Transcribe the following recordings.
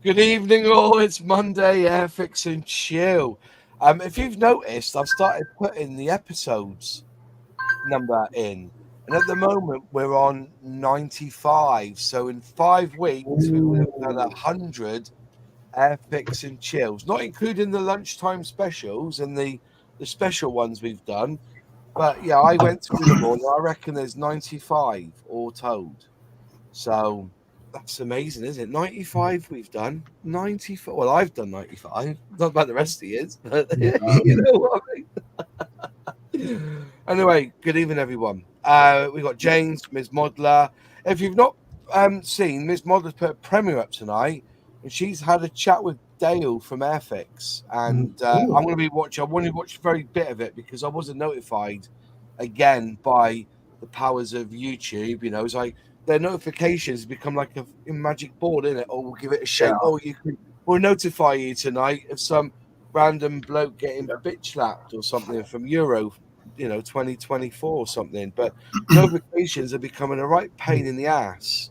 Good evening, all. It's Monday, Airfix Chill. If you've noticed, I've started putting the episodes number in, and at the moment we're on 95. So in 5 weeks, we would have done 100 Airfix and Chills, not including the lunchtime specials and the special ones we've done. But yeah, I went through them all. And I reckon there's 95 all told. So that's amazing, isn't it? 95 we've done. 95. Well, I've done 95. Not about the rest of you, but Yeah. you know what I mean. Anyway, good evening, everyone. We've got James, Ms. Modler. If you've not seen, Ms. Modler's put a premiere up tonight, and she's had a chat with Dale from Airfix. And I'm going to be watching. I want to watch a very bit of it because I wasn't notified again by the powers of YouTube. You know, it's like their notifications become like a magic board, isn't it? Or we'll give it a shake. Yeah. Oh, we'll notify you tonight of some random bloke getting bitch slapped or something from Euro, 2024 or something. But notifications are becoming a right pain in the ass.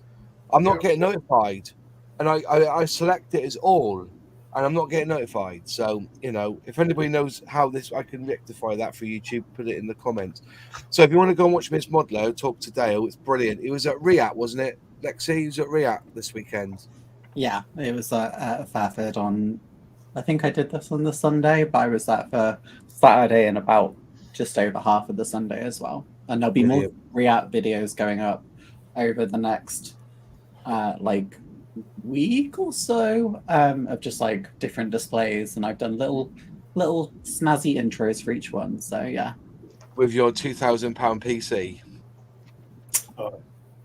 I'm not getting notified, and I select it as all, and I'm not getting notified. So if anybody knows how I can rectify that for YouTube, put it in the comments. So if you want to go and watch Miss Modlo talk to Dale, it's brilliant. It was at Riat, wasn't it, Lexi? He was at Riat this weekend. Yeah, it was at Fairford on. I think I did this on the Sunday, but I was there for Saturday and about just over half of the Sunday as well. And there'll be more React videos going up over the next week or so of just like different displays, and I've done little snazzy intros for each one. So yeah, with your £2,000 PC.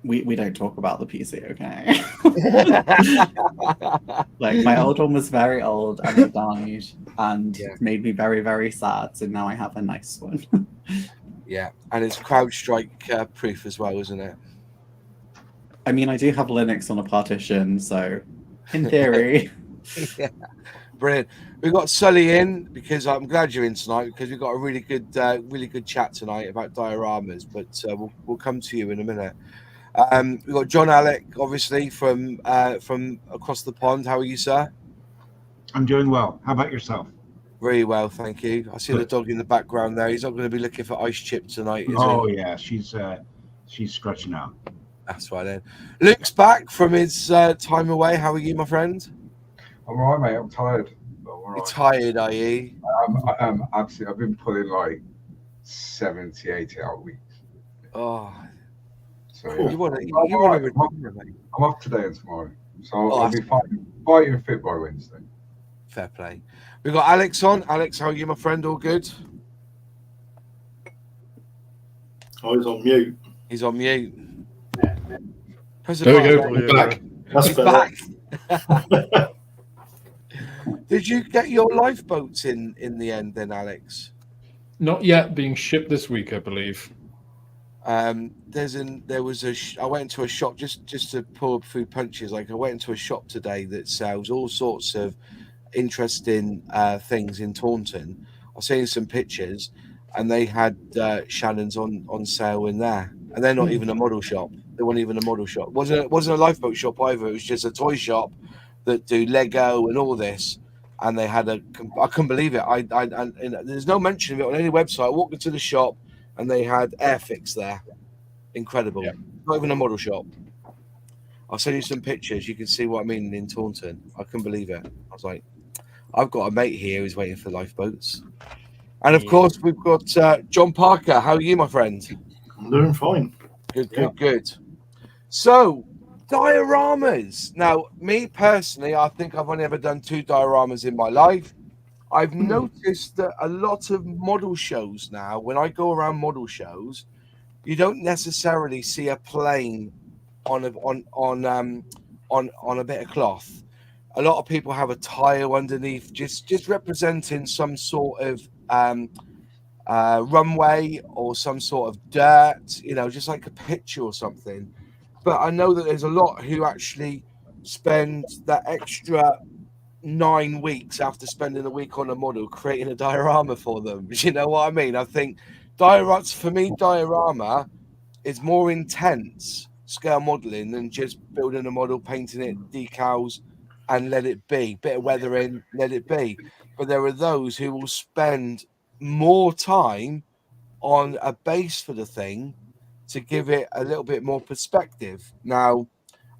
We don't talk about the PC, okay? Like my old one was very old and it died and made me very, very sad. So now I have a nice one. Yeah, and it's CrowdStrike proof as well, isn't it? I mean, I do have Linux on a partition, so in theory. Yeah, brilliant. We've got Sully in because I'm glad you're in tonight because we've got a really good chat tonight about dioramas. But we'll come to you in a minute. We've got John Alec, obviously from across the pond. How are you, sir? I'm doing well. How about yourself? Very well, thank you. I see the dog in the background there. He's not going to be looking for ice chip tonight, is he? Yeah, she's scratching out. That's right then. Luke's back from his time away. How are you, my friend? I'm all right, mate. I'm tired. You're tired, are you? I'm absolutely. I've been pulling like 70, 80 hour weeks. Oh. So you want to I'm off today and tomorrow, so I'll be fighting fit by Wednesday. Fair play. We've got Alex on. Alex, how are you, my friend? All good? Oh, he's on mute. He's on mute. There we go. We're back. That's back. Did you get your lifeboats in the end then, Alex? Not yet. Being shipped this week, I believe. I went into a shop just to pull through punches. Like I went into a shop today that sells all sorts of interesting things in Taunton. I've seen some pictures, and they had Shannon's on sale in there, and they're not even a model shop. They weren't even a model shop. Wasn't a lifeboat shop either. It was just a toy shop that do Lego and all this. And they had I couldn't believe it. There's no mention of it on any website. I walked into the shop, and they had Airfix there. Incredible. Yep. Not even a model shop. I'll send you some pictures. You can see what I mean in Taunton. I couldn't believe it. I was like, I've got a mate here who's waiting for lifeboats. And of course, we've got John Parker. How are you, my friend? I'm doing fine. Good. So, dioramas. Now, me personally, I think I've only ever done 2 dioramas in my life. I've noticed that a lot of model shows now, when I go around model shows, you don't necessarily see a plane on a bit of cloth. A lot of people have a tile underneath, just representing some sort of runway or some sort of dirt, just like a picture or something. But I know that there's a lot who actually spend that extra 9 weeks after spending a week on a model creating a diorama for them. You know what I mean? I think diorama is more intense scale modeling than just building a model, painting it, decals, and let it be. Bit of weathering, let it be. But there are those who will spend more time on a base for the thing to give it a little bit more perspective. Now,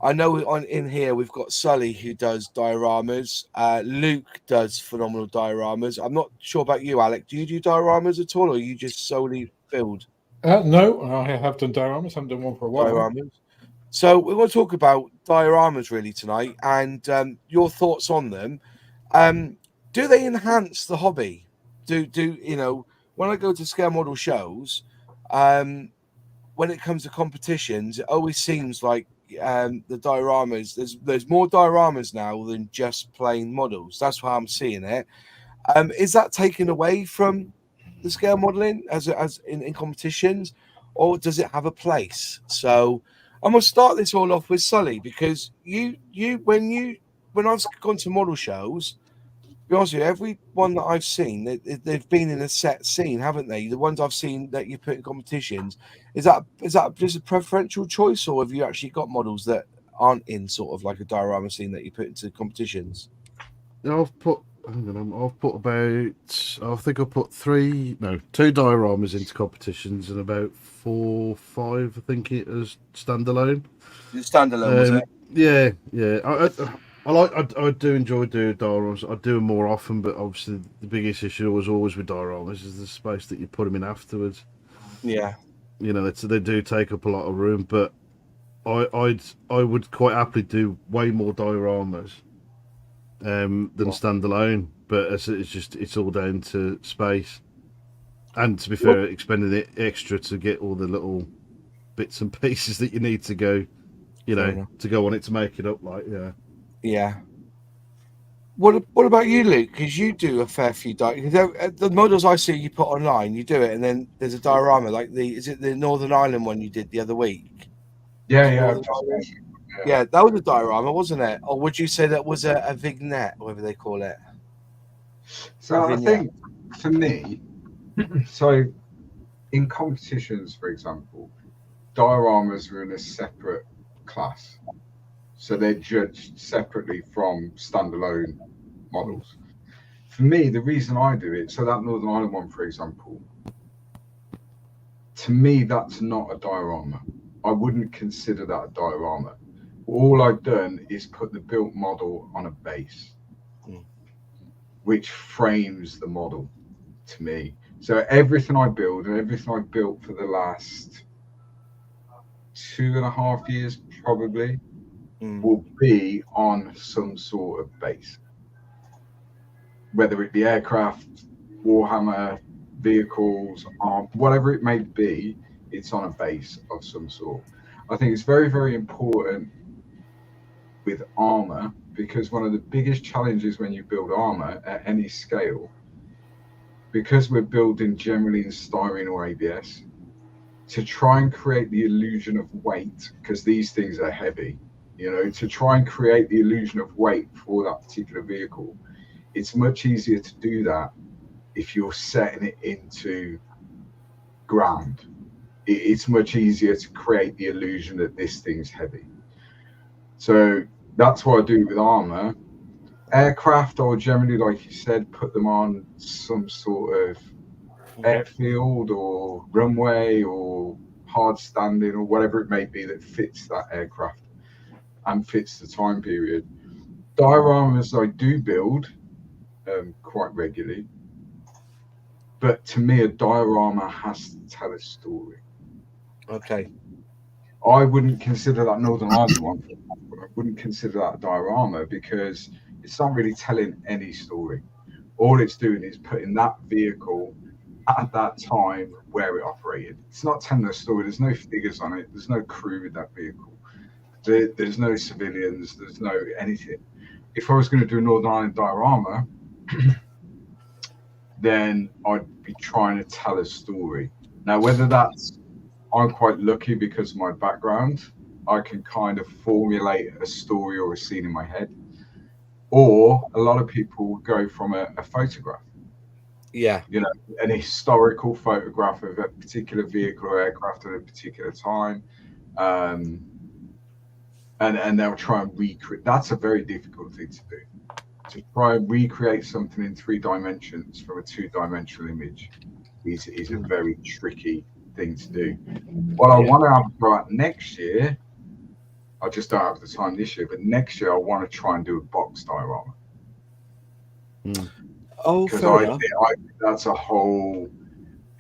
I know in here we've got Sully who does dioramas. Luke does phenomenal dioramas. I'm not sure about you, Alec. Do you do dioramas at all, or are you just solely build No, I have done dioramas. I haven't done one for a while. dioramas? So we're going to talk about dioramas really tonight, and your thoughts on them. Do they enhance the hobby? Do you know, when I go to scale model shows, when it comes to competitions, it always seems like the dioramas, there's more dioramas now than just plain models. That's how I'm seeing it. Is that taken away from the scale modeling as in competitions, or does it have a place? So I'm gonna start this all off with Sully, because when I've gone to model shows, to be honest with you, every one that I've seen, they've been in a set scene, haven't they? The ones I've seen that you put in competitions, is that just a preferential choice, or have you actually got models that aren't in sort of like a diorama scene that you put into competitions? I've put about, I think I put two dioramas into competitions and about 4, 5, I think it is standalone. Standalone, was it? Yeah. I do enjoy doing dioramas. I do them more often, but obviously the biggest issue was always with dioramas is the space that you put them in afterwards. Yeah. You know, they do take up a lot of room, but I would quite happily do way more dioramas than standalone. But it's all down to space, and to be fair, expending it extra to get all the little bits and pieces that you need to go, to go on it to make it up. Like, yeah. What about you, Luke? Because you do a fair few the models I see you put online, you do it, and then there's a diorama like is it the Northern Ireland one you did the other week? Yeah. Yeah, that was a diorama, wasn't it? Or would you say that was a vignette, whatever they call it? So I think for me, so in competitions, for example, dioramas are in a separate class. So they're judged separately from standalone models. For me, the reason I do it, so that Northern Ireland one, for example, to me, that's not a diorama. I wouldn't consider that a diorama. All I've done is put the built model on a base, which frames the model to me. So everything I build and everything I've built for the last 2.5 years, probably, will be on some sort of base, whether it be aircraft, Warhammer, vehicles, whatever it may be, it's on a base of some sort. I think it's very, very important with armor, because one of the biggest challenges when you build armor at any scale, because we're building generally in styrene or ABS, to try and create the illusion of weight, because these things are heavy, to try and create the illusion of weight for that particular vehicle, it's much easier to do that if you're setting it into ground. It's much easier to create the illusion that this thing's heavy. So that's what I do with armor. Aircraft, I would generally, like you said, put them on some sort of airfield or runway or hard standing or whatever it may be that fits that aircraft and fits the time period. Dioramas I do build quite regularly, but to me a diorama has to tell a story. Okay. I wouldn't consider that Northern Ireland one. I wouldn't consider that a diorama because it's not really telling any story. All it's doing is putting that vehicle at that time where it operated. It's not telling a story. There's no figures on it. There's no crew in that vehicle. There's no civilians. There's no anything. If I was going to do a Northern Ireland diorama, then I'd be trying to tell a story. Now, whether that's, I'm quite lucky because of my background, I can kind of formulate a story or a scene in my head. Or a lot of people go from a photograph. Yeah. An historical photograph of a particular vehicle or aircraft at a particular time. and they'll try and recreate. That's a very difficult thing to do. To try and recreate something in 3 dimensions from a 2-dimensional image is a very tricky thing to do. What I want to have a go at next year, I just don't have the time this year, but next year I want to try and do a box diorama. Oh, Because fair I enough. think that's a whole,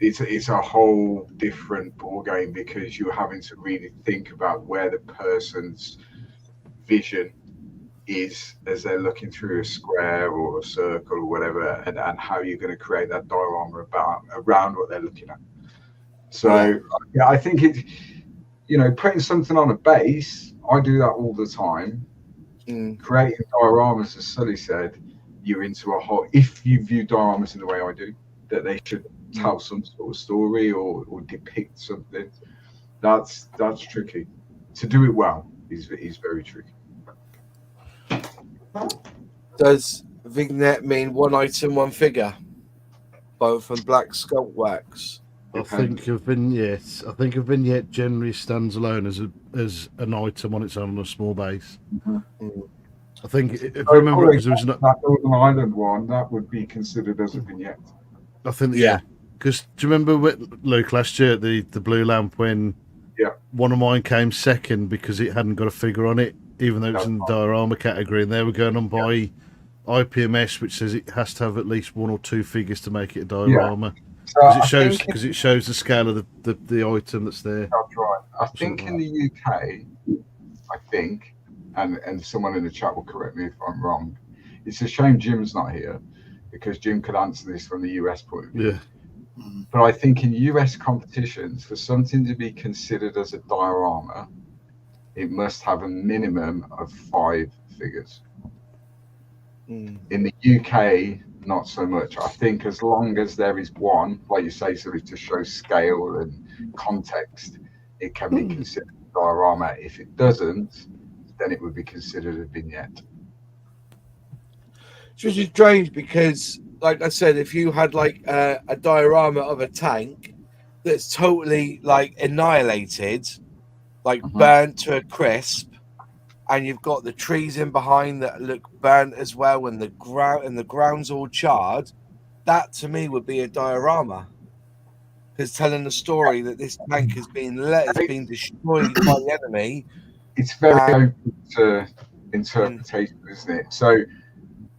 it's a whole different ball game, because you're having to really think about where the person's vision is as they're looking through a square or a circle or whatever, and how you're going to create that diorama around what they're looking at. So yeah, I think it, putting something on a base, I do that all the time. Creating dioramas, as Sully said, you're into a whole, if you view dioramas in the way I do, that they should tell some sort of story or depict something, that's tricky. To do it well is very tricky. Does vignette mean 1 item, 1 figure? Both from black sculpt wax. I think a vignette generally stands alone as an item on its own on a small base. I think if I remember, because there was that Northern Ireland one, that would be considered as a vignette. I think because do you remember, Luke, last year the blue lamp when one of mine came second because it hadn't got a figure on it, even though it was in the diorama category, and they were going on by IPMS, which says it has to have at least 1 or 2 figures to make it a diorama. Because it shows the scale of the item that's there. That's right. I think in the UK, and someone in the chat will correct me if I'm wrong. It's a shame Jim's not here, because Jim could answer this from the US point of view. Yeah. But I think in US competitions, for something to be considered as a diorama, it must have a minimum of 5 figures. In the UK, not so much. I think as long as there is 1, like you say, so to show scale and context, it can be considered a diorama. If it doesn't, then it would be considered a vignette. It's really strange because, like I said, if you had like a diorama of a tank that's totally like annihilated, like burnt to a crisp, and you've got the trees in behind that look burnt as well, and the ground's all charred, that to me would be a diorama. Because telling the story that this tank has been destroyed by the enemy. It's very open to interpretation, isn't it? So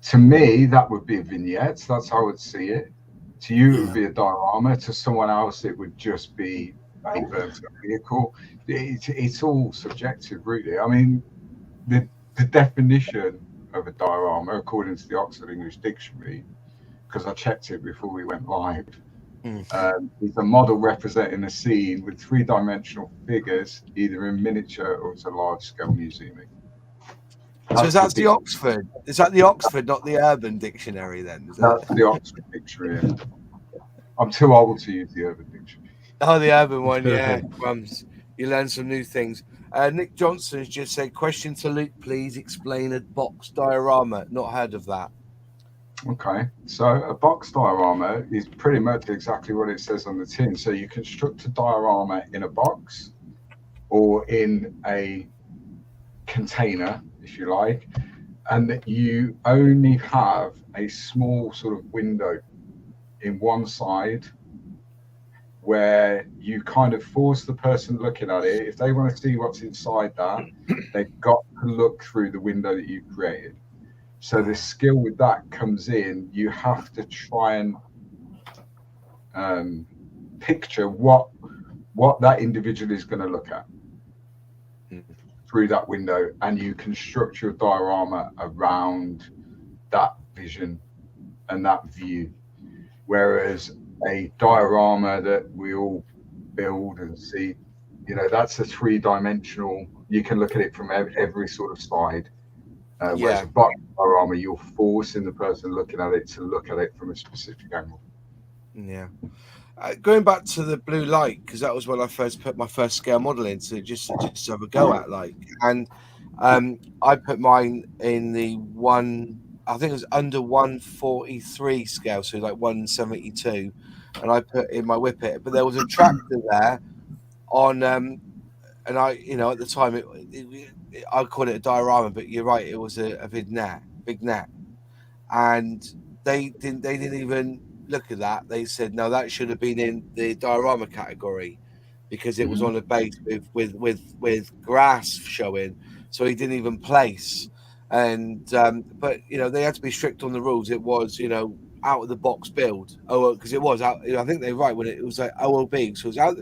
to me, that would be a vignette. That's how I would see it. To you, it would be a diorama. To someone else, it would just be a burnt vehicle. It's all subjective, really. I mean, the definition of a diorama, according to the Oxford English Dictionary, because I checked it before we went live, is a model representing a scene with 3-dimensional figures, either in miniature or as a large-scale museum. So that's the Oxford. Is that the Oxford, not the Urban Dictionary? Then that's the Oxford Dictionary. I'm too old to use the Urban Dictionary. Oh, the Urban one, yeah. You learn some new things. Nick Johnson has just said, question to Luke, please explain a box diorama. Not heard of that. Okay, so a box diorama is pretty much exactly what it says on the tin. So you construct a diorama in a box or in a container, if you like, and that you only have a small sort of window in one side where you kind of force the person looking at it. If they want to see what's inside that, they've got to look through the window that you've created. So the skill with that comes in. You have to try and picture what that individual is going to look at through that window, and you construct your diorama around that vision and that view. Whereas a diorama that we all build and see, that's a 3-dimensional. You can look at it from every sort of side. Whereas a box diorama, you're forcing the person looking at it to look at it from a specific angle. Yeah. Going back to the blue light, because that was when I first put my first scale model in, so just to have a go at, and I put mine in the I think it was under 143 scale, so like 172, and I put in my whippet, but there was a tractor there on, and I, at the time it I call it a diorama, but you're right, it was a vignette, and they didn't even look at that. They said no, that should have been in the diorama category because it was on a base with grass showing, so he didn't even place. And but they had to be strict on the rules. It was out of the box build. Because it was out. I think they're right when it was like OOB. So it was out.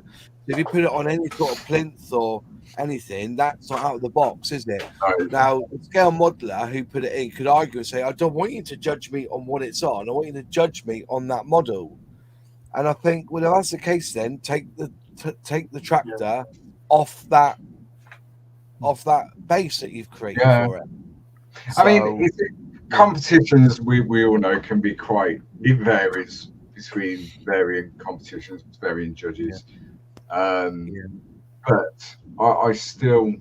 If you put it on any sort of plinth or anything, that's not out of the box, is it? No. Now, the scale modeler who put it in could argue and say, I don't want you to judge me on what it's on. I want you to judge me on that model. And I think, well, if that's the case, then take the tractor off that base that you've created for it. I mean, competitions we all know can be it varies between varying competitions, varying judges. But I still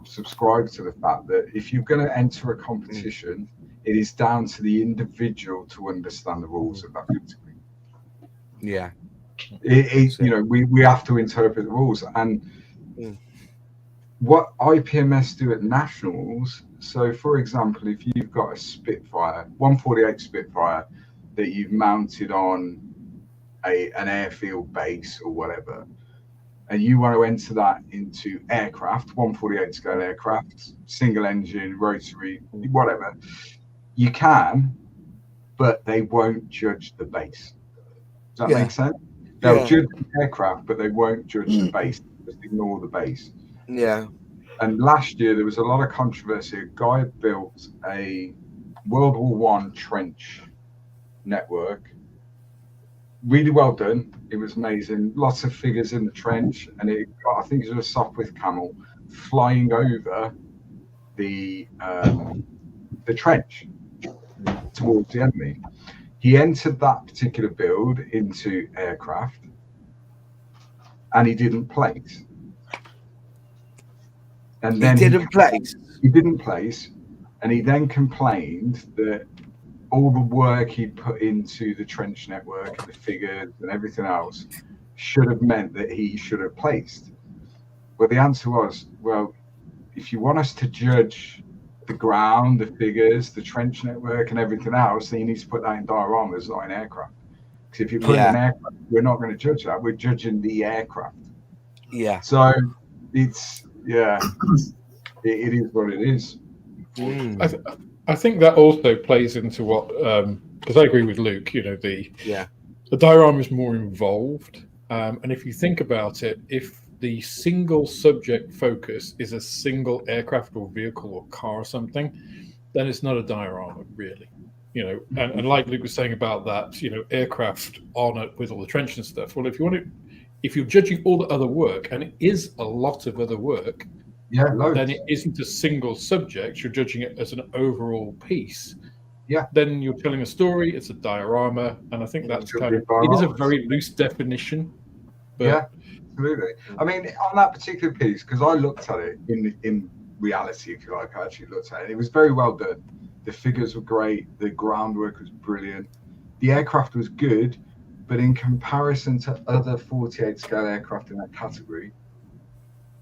subscribe to the fact that if you're going to enter a competition, it is down to the individual to understand the rules of that category. Yeah. We have to interpret the rules. And what IPMS do at nationals, so for example, if you've got a Spitfire, 148 Spitfire that you've mounted on an airfield base or whatever, and you want to enter that into aircraft, 148 scale aircraft, single engine, rotary, whatever, you can, but they won't judge the base. Does that make sense? They'll judge the aircraft, but they won't judge the base. Just ignore the base. Yeah. And last year there was a lot of controversy. A guy built a World War I trench network. Really well done. It was amazing. Lots of figures in the trench, and I think it was a Sopwith Camel flying over the trench towards the enemy. He entered that particular build into aircraft, and he didn't place. And then he didn't place, and he then complained that all the work he put into the trench network, the figures and everything else should have meant that he should have placed. Well, the answer was, well, if you want us to judge the ground, the figures, the trench network and everything else, then you need to put that in dioramas, not in aircraft. Because if you put it in aircraft, we're not going to judge that. We're judging the aircraft. Yeah. So it's, it is what it is. I think that also plays into what, because I agree with Luke, the diorama is more involved. And if you think about it, if the single subject focus is a single aircraft or vehicle or car or something, then it's not a diorama, really. And like Luke was saying about that, aircraft on it with all the trench and stuff. Well, if you're judging all the other work, and it is a lot of other work, then it isn't a single subject. You're judging it as an overall piece. Yeah. Then you're telling a story. It's a diorama, and I think that's it is a very loose definition. But absolutely. I mean, on that particular piece, because I looked at it in reality, if you like, I actually looked at it. It was very well done. The figures were great. The groundwork was brilliant. The aircraft was good, but in comparison to other 48 scale aircraft in that category,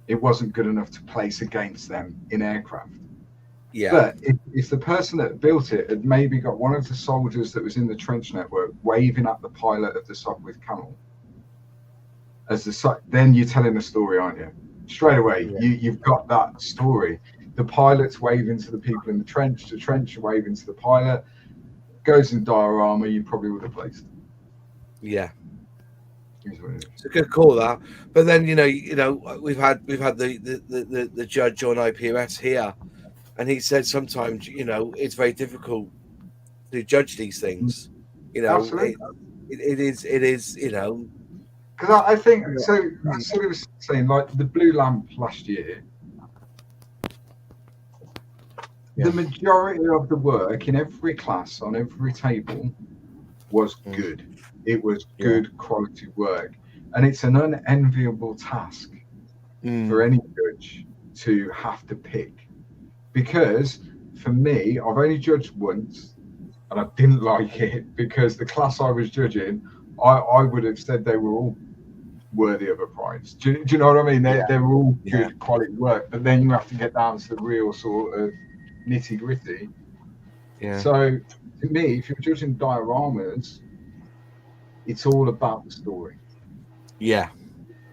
it wasn't good enough to place against them in aircraft. Yeah. But if the person that built it had maybe got one of the soldiers that was in the trench network waving at the pilot of the Sopwith Camel, then you're telling a story, aren't you? Straight away, you've got that story. The pilot's waving to the people in the trench waving to the pilot. Goes in diorama, you probably would have placed. Yeah. It's a good call, that. But then we've had the judge on IPMS here, and he said sometimes it's very difficult to judge these things. Absolutely. It is because I think so. That's what he was saying. Like the blue lamp last year, the majority of the work in every class on every table was good. It was good quality work, and it's an unenviable task for any judge to have to pick. Because for me, I've only judged once, and I didn't like it because the class I was judging, I would have said they were all worthy of a prize. Do you know what I mean? They're all good Yeah. quality work, but then you have to get down to the real sort of nitty gritty. Yeah. So to me, if you're judging dioramas, it's all about the story. Yeah.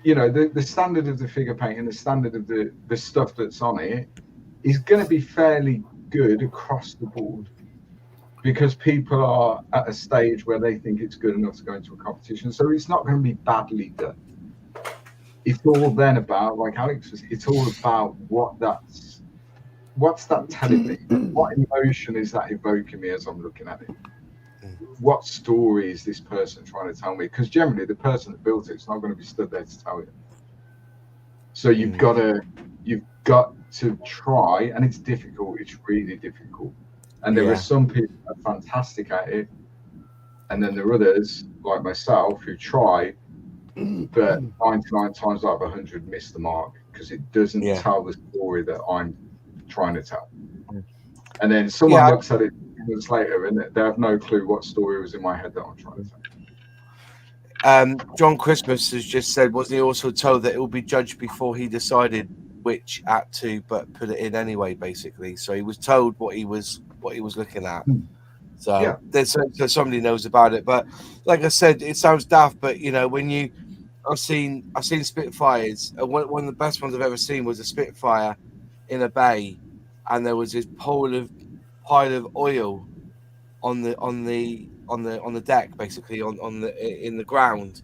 You know, the standard of the figure painting, the standard of the stuff that's on it is going to be fairly good across the board, because people are at a stage where they think it's good enough to go into a competition. So it's not going to be badly done. It's all then about, like Alex was, it's all about what's that telling me? What emotion is that evoking me as I'm looking at it? What story is this person trying to tell me? Because generally the person that built it's not going to be stood there to tell you. So you've got to try, and it's difficult. It's really difficult. And there are some people that are fantastic at it, and then there are others like myself who try, but 99 times out of 100 miss the mark because it doesn't tell the story that I'm trying to tell. And then someone looks at it months later and they have no clue what story was in my head that I'm trying to tell. John Christmas has just said, wasn't he also told that it will be judged before he decided which act to but put it in anyway, basically? So he was told what he was looking at. So so somebody knows about it. But like I said, it sounds daft, but you know, when I've seen Spitfires. One of the best ones I've ever seen was a Spitfire in a bay, and there was this pile of oil on the deck, basically in the ground,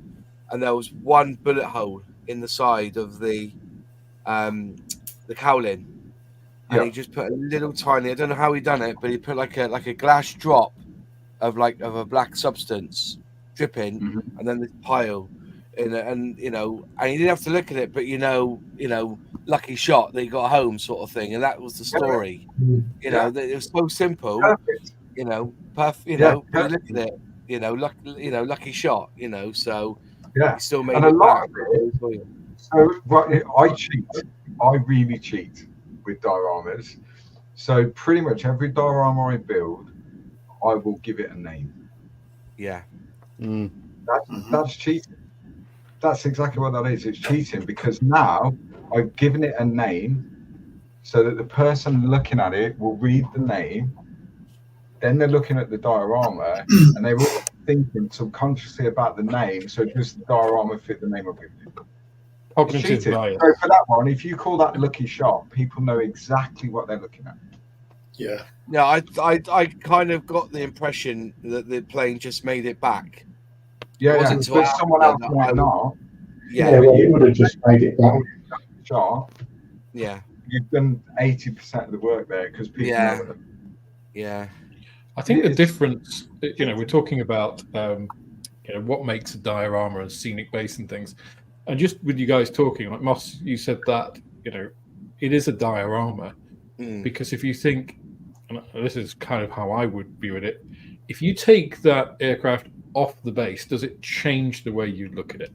and there was one bullet hole in the side of the cowling. And he just put a little tiny, I don't know how he done it, but he put like a glass drop of a black substance dripping, and then this pile, and he didn't have to look at it, but lucky shot that he got home, sort of thing, and that was the story. It was so simple. Perfect. But you look at it, lucky shot. So he still made and it a lot back. of it. So I cheat. I really cheat with dioramas. So pretty much every diorama I build, I will give it a name. Yeah. That's cheating. That's exactly what that is. It's cheating because now I've given it a name so that the person looking at it will read the name. Then they're looking at the diorama and they're all thinking subconsciously about the name. So does the diorama fit the name I've given it? Cognitive bias. So for that one, if you call that lucky shot, people know exactly what they're looking at. Yeah. Yeah, I kind of got the impression that the plane just made it back. But someone else might not. You would have just made it back. Shot. Yeah. You've done 80% of the work there because people know it. Yeah. I think the difference, we're talking about, what makes a diorama and scenic base and things. And just with you guys talking, like Moss, you said that, it is a diorama because if you think, and this is kind of how I would view it, if you take that aircraft off the base, does it change the way you look at it?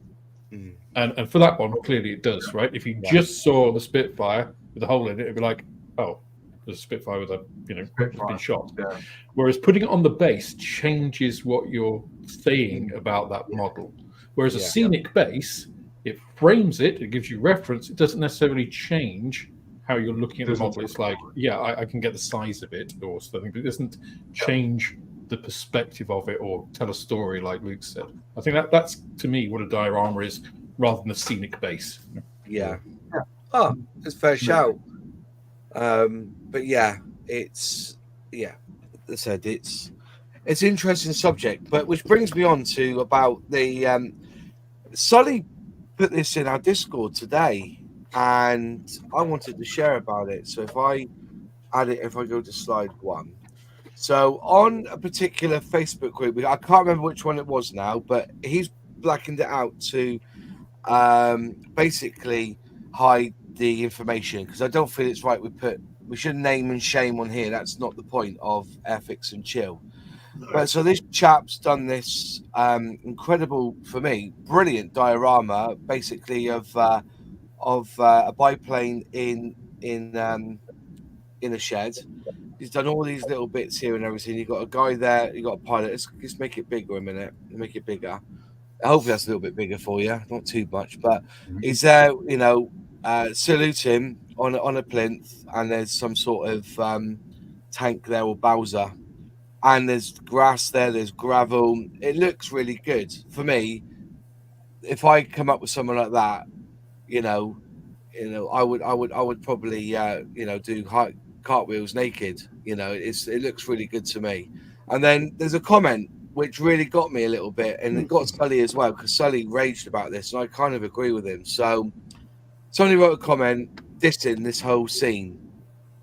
And for that one, clearly it does, right? If you just saw the Spitfire with a hole in it, it'd be like, oh, there's a Spitfire with a, been shot. Yeah. Whereas putting it on the base changes what you're saying about that model. Whereas a scenic base, it frames it, it gives you reference. It doesn't necessarily change how you're looking at the model. It's like, I can get the size of it or something, but it doesn't change the perspective of it or tell a story like Luke said. I think that's to me what a diorama is rather than a scenic base. Yeah. Oh, it's a fair shout. But it's as I said, it's an interesting subject, but which brings me on to about the Sully put this in our Discord today, and I wanted to share about it. So if I go to slide 1. So on a particular Facebook group, I can't remember which one it was now, but he's blackened it out to basically hide the information because I don't feel it's right. We should name and shame on here. That's not the point of Airfix and Chill. But so this chap's done this incredible, for me, brilliant diorama, basically of a biplane in a shed. He's done all these little bits here and everything. You've got a guy there, you've got a pilot. Let's make it bigger a minute. Make it bigger. Hopefully that's a little bit bigger for you, not too much. But he's there, you know, saluting on a plinth, and there's some sort of tank there or Bowser, and there's grass there, there's gravel. It looks really good for me. If I come up with someone like that, you know, I would probably, you know, do cartwheels naked. You know, it looks really good to me. And then there's a comment which really got me a little bit, and it got Sully as well, because Sully raged about this, and I kind of agree with him. So somebody wrote a comment dissing this whole scene.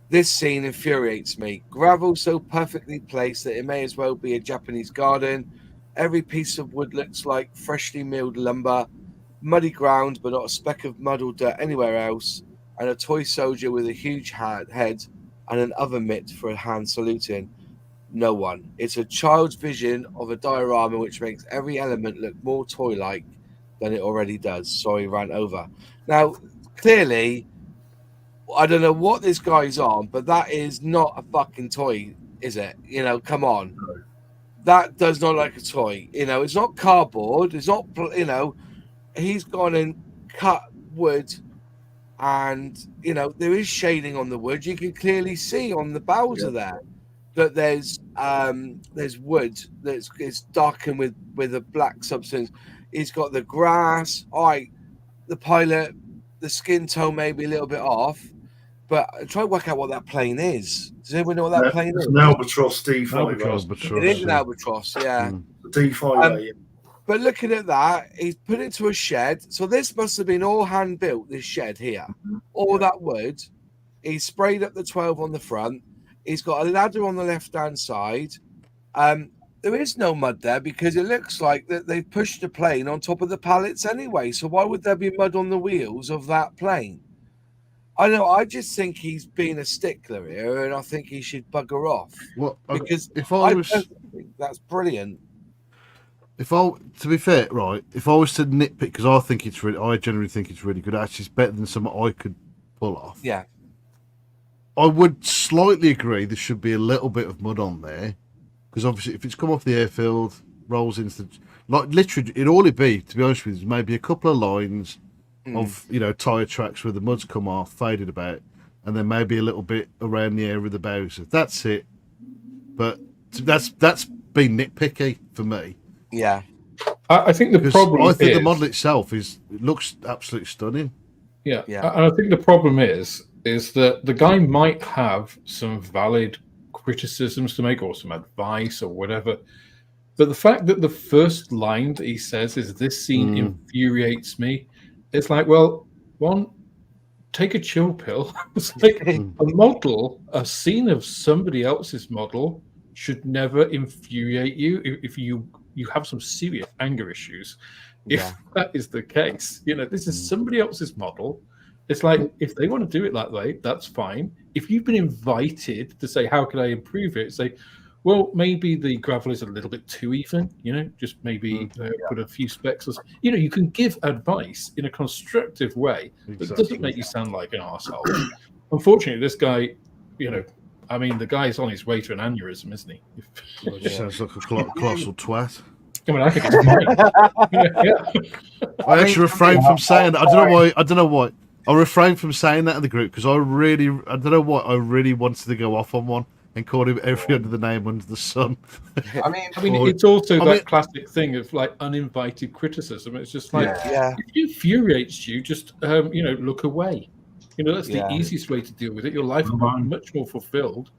This scene infuriates me. Gravel so perfectly placed that it may as well be a Japanese garden. Every piece of wood looks like freshly milled lumber. Muddy ground, but not a speck of mud or dirt anywhere else. And a toy soldier with a huge head and an oven mitt for a hand saluting. No one. It's a child's vision of a diorama which makes every element look more toy-like than it already does. Sorry, ran over. Now, clearly, I don't know what this guy's on, but that is not a fucking toy, is it? You know, come on. That does not look like a toy. You know, it's not cardboard. It's not, you know, he's gone and cut wood, and, you know, there is shading on the wood. You can clearly see on the Bowser there that there's wood that's darkened with a black substance. He's got the grass. All right, the pilot, the skin tone may be a little bit off, but try to work out what that plane is. Does anyone know what that plane is? It's an Albatross D5. Albatross, It is an Albatross, yeah. The D5A. But looking at that, he's put it into a shed. So this must have been all hand built, this shed here. All that wood. He's sprayed up the 12 on the front. He's got a ladder on the left-hand side. There is no mud there because it looks like that they've pushed the plane on top of the pallets anyway. So why would there be mud on the wheels of that plane? I know. I just think he's being a stickler here, and I think he should bugger off. Well, because if I was, think that's brilliant. To be fair, right, if I was to nitpick, because I generally think it's really good. Actually, it's better than something I could pull off. Yeah. I would slightly agree there should be a little bit of mud on there, because obviously if it's come off the airfield, rolls into like literally, it'd be, to be honest with you, maybe a couple of lines of, you know, tyre tracks where the mud's come off, faded about, and then maybe a little bit around the area of the Bowser. That's it. But that's been nitpicky for me. Yeah. I think the problem I think is, the model itself looks absolutely stunning. Yeah. And I think the problem is that the guy might have some valid criticisms to make or some advice or whatever. But the fact that the first line that he says is, "This scene infuriates me," it's like, well, one, take a chill pill. It's like a scene of somebody else's model should never infuriate you if you have some serious anger issues. If that is the case, you know, this is somebody else's model. It's like, if they want to do it that way, that's fine. If you've been invited to say, how can I improve it? Say, well, maybe the gravel is a little bit too even, you know, just maybe put a few specks. You know, you can give advice in a constructive way that doesn't make you sound like an arsehole. Unfortunately, this guy, you know, I mean, the guy's on his way to an aneurysm, isn't he? Well, he sounds like a colossal twat. I mean, I think it's fine. I actually refrain from saying that. I don't know why. I refrained from saying that in the group because I don't know what, I really wanted to go off on one and call him every under the name under the sun. I mean, it's also that classic thing of like uninvited criticism. It's just like, if it infuriates you, just you know, look away. You know, that's the easiest way to deal with it. Your life will be much more fulfilled.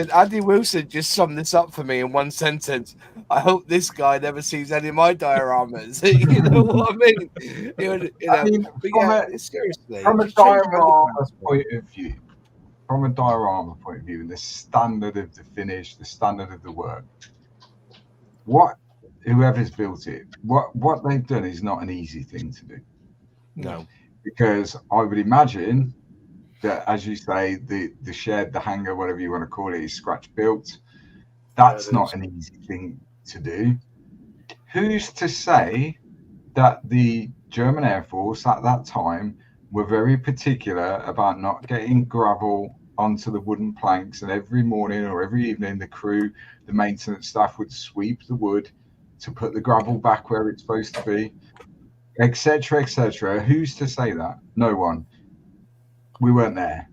Andy Wilson just summed this up for me in one sentence. I hope this guy never sees any of my dioramas. You know what I mean? Seriously. From a diorama point of view, and the standard of the finish, the standard of the work, whoever's built it, what they've done is not an easy thing to do. No. Because I would imagine that, as you say, the shed, the hangar, whatever you want to call it, is scratch built. That's not an easy thing to do. Who's to say that the German Air Force at that time were very particular about not getting gravel onto the wooden planks, and every morning or every evening the crew, the maintenance staff would sweep the wood to put the gravel back where it's supposed to be, etc., etc. Who's to say that? No one. We weren't there.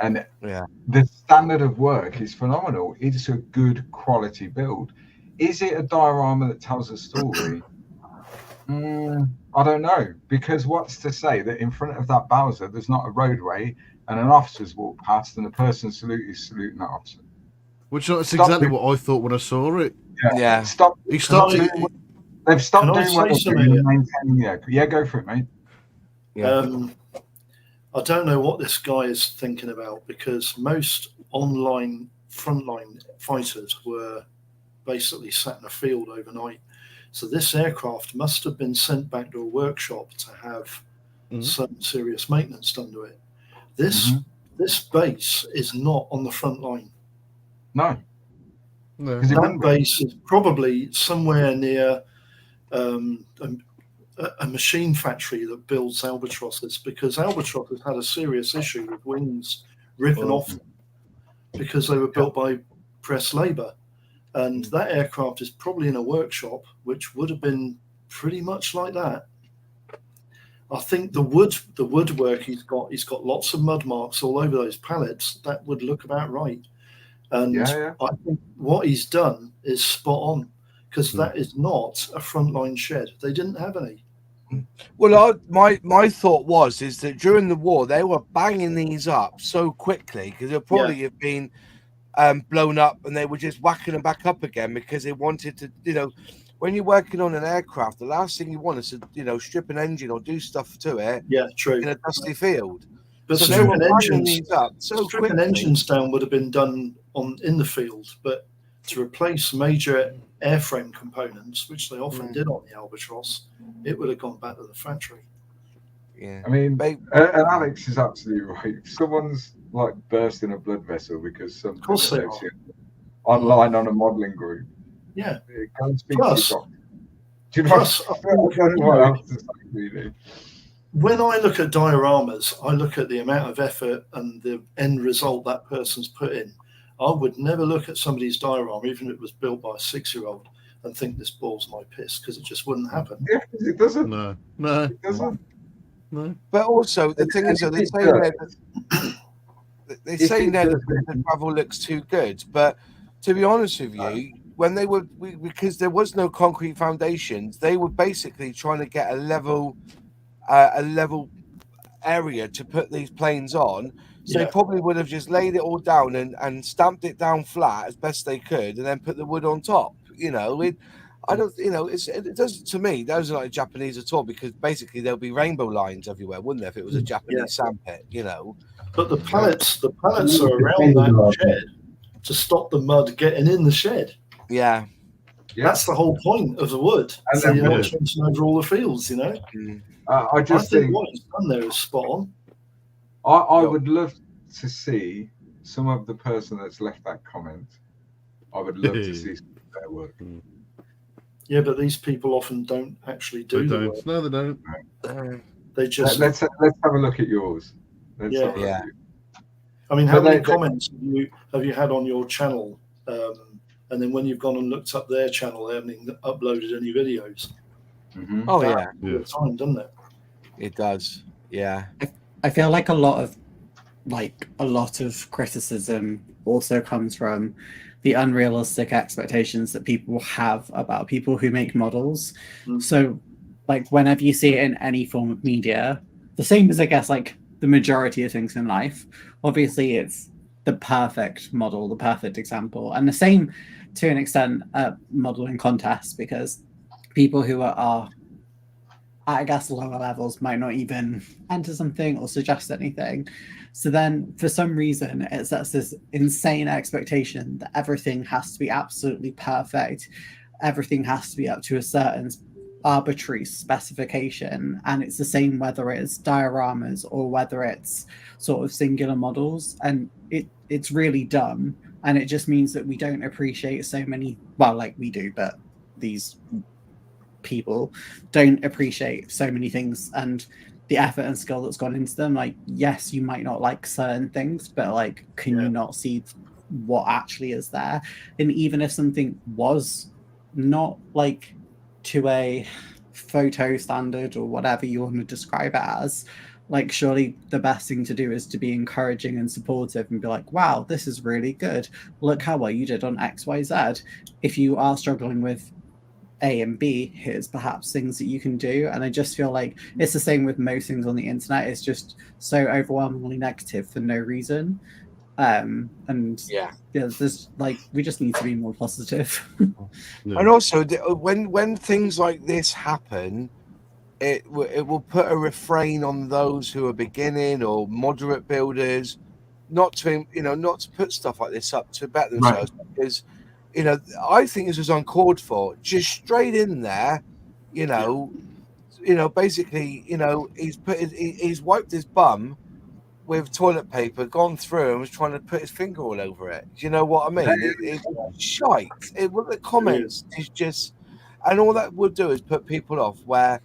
And the standard of work is phenomenal. It's a good quality build. Is it a diorama that tells a story? I don't know, because what's to say that in front of that Bowser there's not a roadway and an officer's walked past and the person is saluting that officer? Which that's exactly what I thought when I saw it. Yeah. Stop. He stopped. They've stopped Can I doing what say they're doing. something? Yeah, go for it, mate. I don't know what this guy is thinking about, because most online frontline fighters were basically sat in a field overnight. So this aircraft must have been sent back to a workshop to have some serious maintenance done to it. This base is not on the front line. No. That base is probably somewhere near a machine factory that builds albatrosses, because albatrosses had a serious issue with wings ripping off them because they were built by press labour. And that aircraft is probably in a workshop, which would have been pretty much like that. I think the woodwork he's got lots of mud marks all over those pallets. That would look about right. And I think what he's done is spot on, because that is not a frontline shed. They didn't have any. Well, my thought is that during the war they were banging these up so quickly because they'll probably have been blown up, and they were just whacking them back up again because they wanted to, when you're working on an aircraft, the last thing you want is to, strip an engine or do stuff to it. Yeah, true. In a dusty field. But so stripping engines down would have been done in the field, but to replace major airframe components, which they often did on the Albatross, it would have gone back to the factory. Yeah, I mean, and Alex is absolutely right. If someone's like bursting a blood vessel because something online on a modelling group, it can't speak to you. Do you know what else to say? When I look at dioramas, I look at the amount of effort and the end result that person's put in. I would never look at somebody's diorama, even if it was built by a 6-year-old, and think this ball's my piss, because it just wouldn't happen. Yeah, it doesn't. No. It doesn't. No. But also, the thing is, they say that the gravel looks too good. But to be honest with you, when they were, because there was no concrete foundations, they were basically trying to get a level area to put these planes on. So they probably would have just laid it all down and stamped it down flat as best they could, and then put the wood on top. I don't, it doesn't, to me, those are like Japanese at all, because basically there'll be rainbow lines everywhere, wouldn't there, if it was a Japanese sandpit, But the pallets are around that shed to stop the mud getting in the shed. Yeah. That's the whole point of the wood. And so you're not trenching over all the fields, I think what he's done there is spot on. I would love to see some of the person that's left that comment. I would love to see some of their work. Yeah, but these people often don't actually do the work. No, they don't. They just let's have a look at yours. I mean, how many comments have you had on your channel? And then when you've gone and looked up their channel, they haven't even uploaded any videos. Mm-hmm. Oh time, doesn't it? It does. Yeah. I feel like a lot of criticism also comes from the unrealistic expectations that people have about people who make models. So whenever you see it in any form of media, the same as I guess the majority of things in life, obviously it's the perfect model, the perfect example, and the same to an extent at modeling contests, because people who are I guess lower levels might not even enter something or suggest anything. So then for some reason it sets this insane expectation that everything has to be absolutely perfect. Everything has to be up to a certain arbitrary specification. And it's the same whether it's dioramas or whether it's sort of singular models. And it's really dumb. And it just means that we don't appreciate so many, we do, but these people don't appreciate so many things and the effort and skill that's gone into them. Yes, you might not like certain things, but can you not see what actually is there? And even if something was not to a photo standard or whatever you want to describe it as, like surely the best thing to do is to be encouraging and supportive and be like, wow, this is really good. Look how well you did on XYZ. If you are struggling with A and B, here's perhaps things that you can do. And I just feel like it's the same with most things on the internet. It's just so overwhelmingly negative for no reason. And Yeah, there's like, we just need to be more positive. and also when things like this happen, it will put a refrain on those who are beginning or moderate builders, not to put stuff like this up to better themselves, because I think this was uncalled for. Just straight in there, basically, he's wiped his bum with toilet paper, gone through, and was trying to put his finger all over it. Do you know what I mean? It's shite. The comments is just, and all that would do is put people off. Where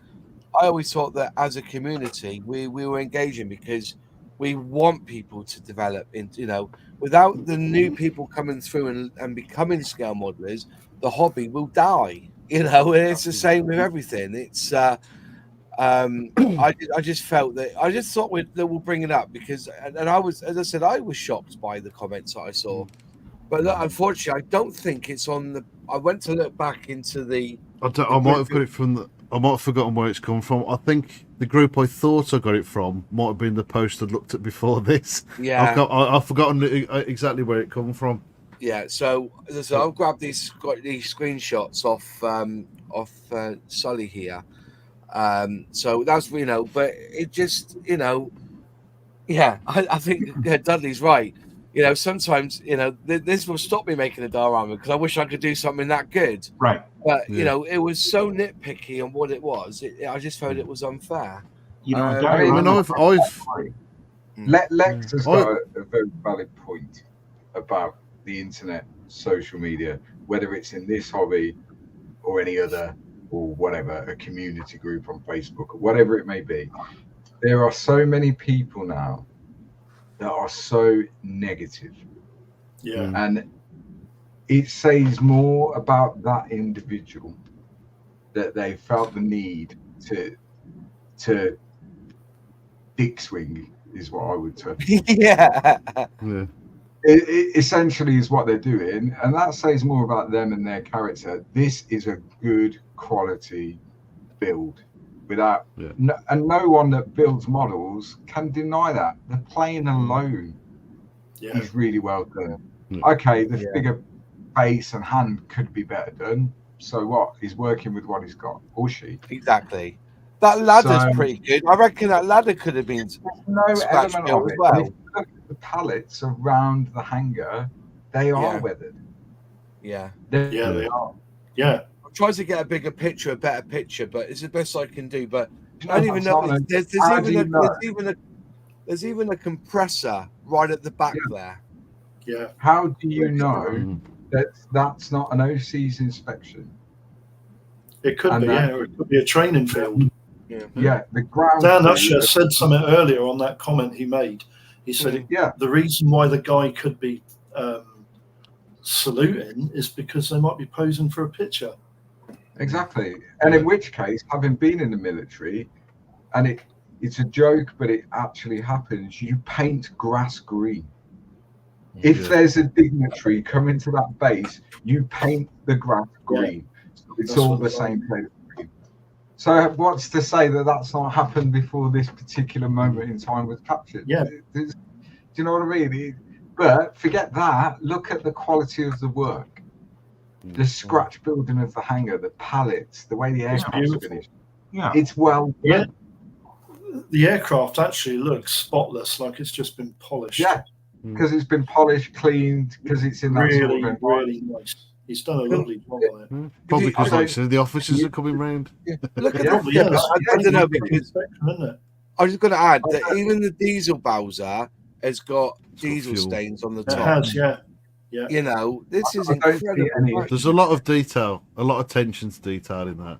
I always thought that as a community, we were engaging because we want people to develop into, without the new people coming through and becoming scale modelers, the hobby will die. It's the same with everything. It's I just felt that I just thought that we'll bring it up because, and I was, as I said, I was shocked by the comments that I saw, but look, unfortunately, I don't think it's on the. I went to look back into the. I might have got it from the. I might have forgotten where it's come from. I think the group I thought I got it from might have been the post I'd looked at before this. Yeah, I've forgotten exactly where it come from. Yeah, so I've grabbed these screenshots off Sully here. So that's but it just yeah, I think Dudley's right. Sometimes this will stop me making a diorama because I wish I could do something that good. Right. But it was so nitpicky on what it was. I just felt it was unfair. Lex has got a very valid point about the internet, social media, whether it's in this hobby or any other or whatever, a community group on Facebook or whatever it may be. There are so many people now that are so negative. Yeah. And it says more about that individual that they felt the need to dick swing is what I would say. Yeah. It essentially is what they're doing, and that says more about them and their character. This is a good quality build without and no one that builds models can deny that. The plane alone is really well done. Okay, the figure face and hand could be better done. So what? He's working with what he's got, or she. Exactly. That ladder's pretty good. I reckon that ladder could have been no element of it. As well. If you look at the pallets around the hangar, they are weathered. Yeah. They are. Yeah. I tried to get a better picture, but it's the best I can do. But I don't even know. There's even a compressor right at the back there. Yeah. How do you know that that's not an OC's inspection? It could be. It could be a training field. Yeah. The ground. Dan Usher said something earlier on that comment he made. He said, the reason why the guy could be saluting is because they might be posing for a picture. Exactly. And in which case, having been in the military, and it's a joke, but it actually happens, you paint grass green. If there's a dignitary coming to that base, you paint the grass green. So it's all the same place. So what's to say that that's not happened before this particular moment in time was captured? Yeah. Do you know what I mean? But forget that. Look at the quality of the work. The scratch building of the hangar, the pallets, the way the aircraft's finished. Yeah. It's well done. Yeah. The aircraft actually looks spotless, like it's just been polished. Yeah. Because it's been polished, cleaned, because it's in that really, sort of really nice. He's done a lovely job on it. Probably because, like I said, the officers are coming round. Look at that. I don't know, because I was going to add that even the diesel Bowser has got diesel stains on the top. It has, yeah. This is incredible. There's a lot of detail, a lot of attention to detail in that.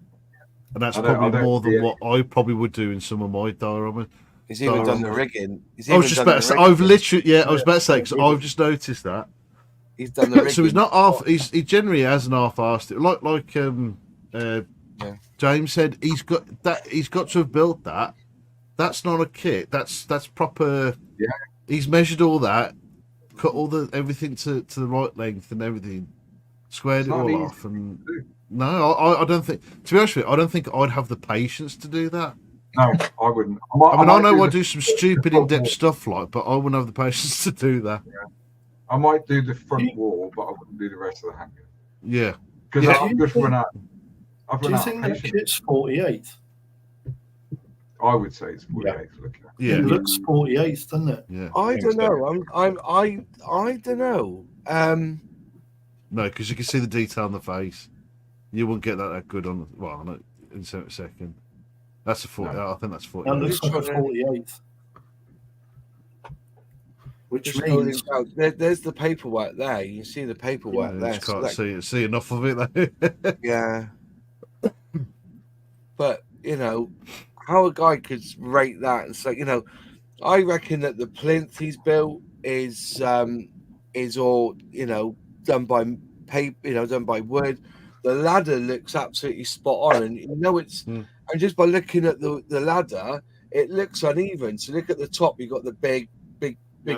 And that's probably more than what I probably would do in some of my dioramas. He's even done the rigging. I was just about to say, I was about to say, because I've just noticed that. He's done the rigging. So he's not half. He generally hasn't half-arsed it. Like James said he's got that. He's got to have built that. That's not a kit. That's proper. Yeah. He's measured all that, cut all the everything to the right length and everything, squared It's it not all easy off. And to do. no, I don't think. To be honest with you, I don't think I'd have the patience to do that. No, I wouldn't. I mean, I know I the do some stupid front in-depth wall. stuff like, but I wouldn't have the patience to do that. I might do the front wall, but I wouldn't do the rest of the hanger Yeah. because Yeah. I've just run out. I've Do run you out think of that patience. kit's 48? I would say it's 48. Looking at. Yeah. It looks 48, doesn't it? Yeah. I think don't know. I don't know. No, because you can see the detail on the face. You wouldn't get that good on. Well, no, in a second. That's a 40. No. I think that's 40. That looks like a 48. Which Just means scrolling down, there's the paperwork there. You can see the paperwork You there. just so can't that- see enough of it. Though. Yeah. But, how a guy could rate that and say, I reckon that the plinth he's built is all, done by paper, done by wood. The ladder looks absolutely spot on, and it's and just by looking at the ladder, it looks uneven. So look at the top, you got the big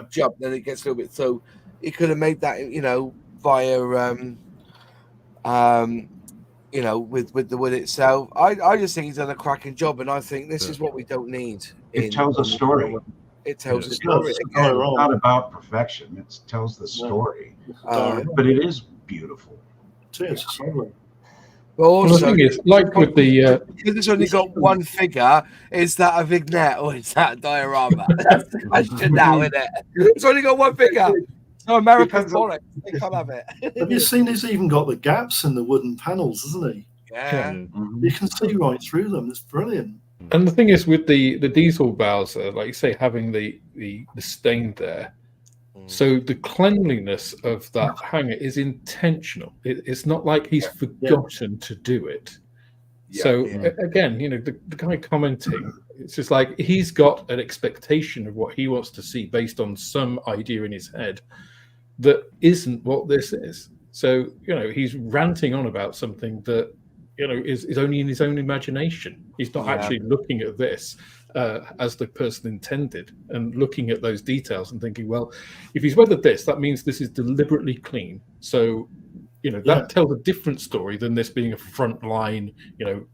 jump, then it gets a little bit. So he could have made that, via with the wood itself. I just think he's done a cracking job, and I think this is what we don't need. It tells a story. It tells a It story. does. Again, It's not about perfection. It tells the story, uh, but it is beautiful. it is, it's lovely. but Well, the also, thing is, like with the because it's only got one figure, is that a vignette or is that a diorama? That's the question now, isn't it? It's only got one figure. No American Depends on- product. They can't have it. Have you seen he's even got the gaps in the wooden panels, isn't he? Yeah. You can see right through them. It's brilliant. And the thing is, with the diesel Bowser, like you say, having the stain there, so the cleanliness of that hanger is intentional. It's not like he's forgotten to do it. Yeah. So again, the guy commenting, it's just like he's got an expectation of what he wants to see based on some idea in his head that isn't what this is. So he's ranting on about something that is only in his own imagination. He's not actually looking at this as the person intended and looking at those details and thinking, well, if he's weathered this, that means this is deliberately clean. So that tells a different story than this being a front line,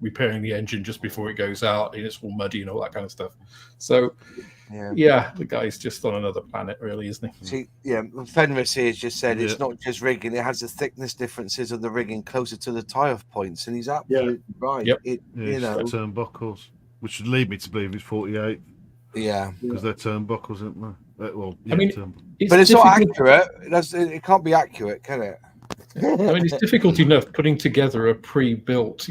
repairing the engine just before it goes out and it's all muddy and all that kind of stuff. So the guy's just on another planet, really, isn't he? See, Fenris here has just said it's not just rigging; it has the thickness differences of the rigging closer to the tie-off points, and he's absolutely right. Yep. Turnbuckles, which would lead me to believe it's 48 because they're turnbuckles, aren't they? Well, I mean, but it's not accurate. It can't be accurate, can it? I mean, it's difficult enough putting together a pre-built,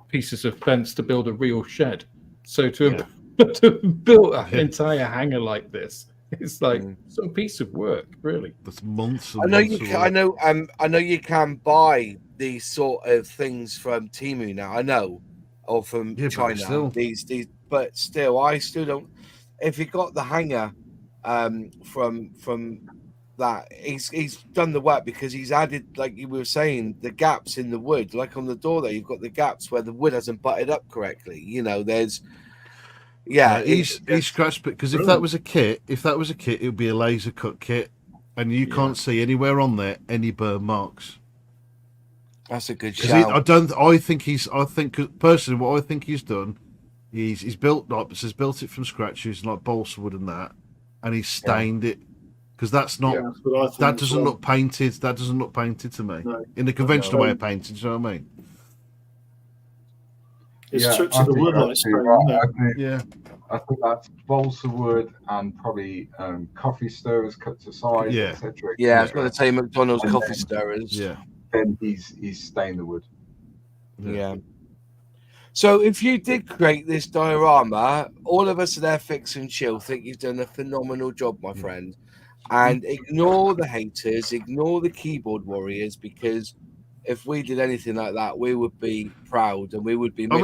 pieces of fence to build a real shed. So to have built an entire hanger like this, it's like some piece of work, really. That's months. I know you can buy these sort of things from Temu now. I know, or from China. But still, I still don't. If you got the hanger from that, he's done the work because he's added, like you were saying, the gaps in the wood. Like on the door there, you've got the gaps where the wood hasn't butted up correctly. There's he's scratched because if that was a kit, it would be a laser cut kit, and you can't see anywhere on there any burn marks. That's a good shout. I think personally, what I think he's done, he's built built it from scratch using like balsa wood and that, and he's stained it. Because that's not that doesn't look painted. That doesn't look painted to me in the conventional way of painting. Do you know what I mean? It's stripped to the wood like stone. I think that's balsa wood and probably coffee stirrers cut to size, etc. Yeah, I was going to say McDonald's coffee stirrers. Yeah, then he's stained the wood. Yeah. So if you did create this diorama, all of us at Airfix Chill think you've done a phenomenal job, my friend. And ignore the haters, ignore the keyboard warriors, because if we did anything like that, we would be proud and we would be put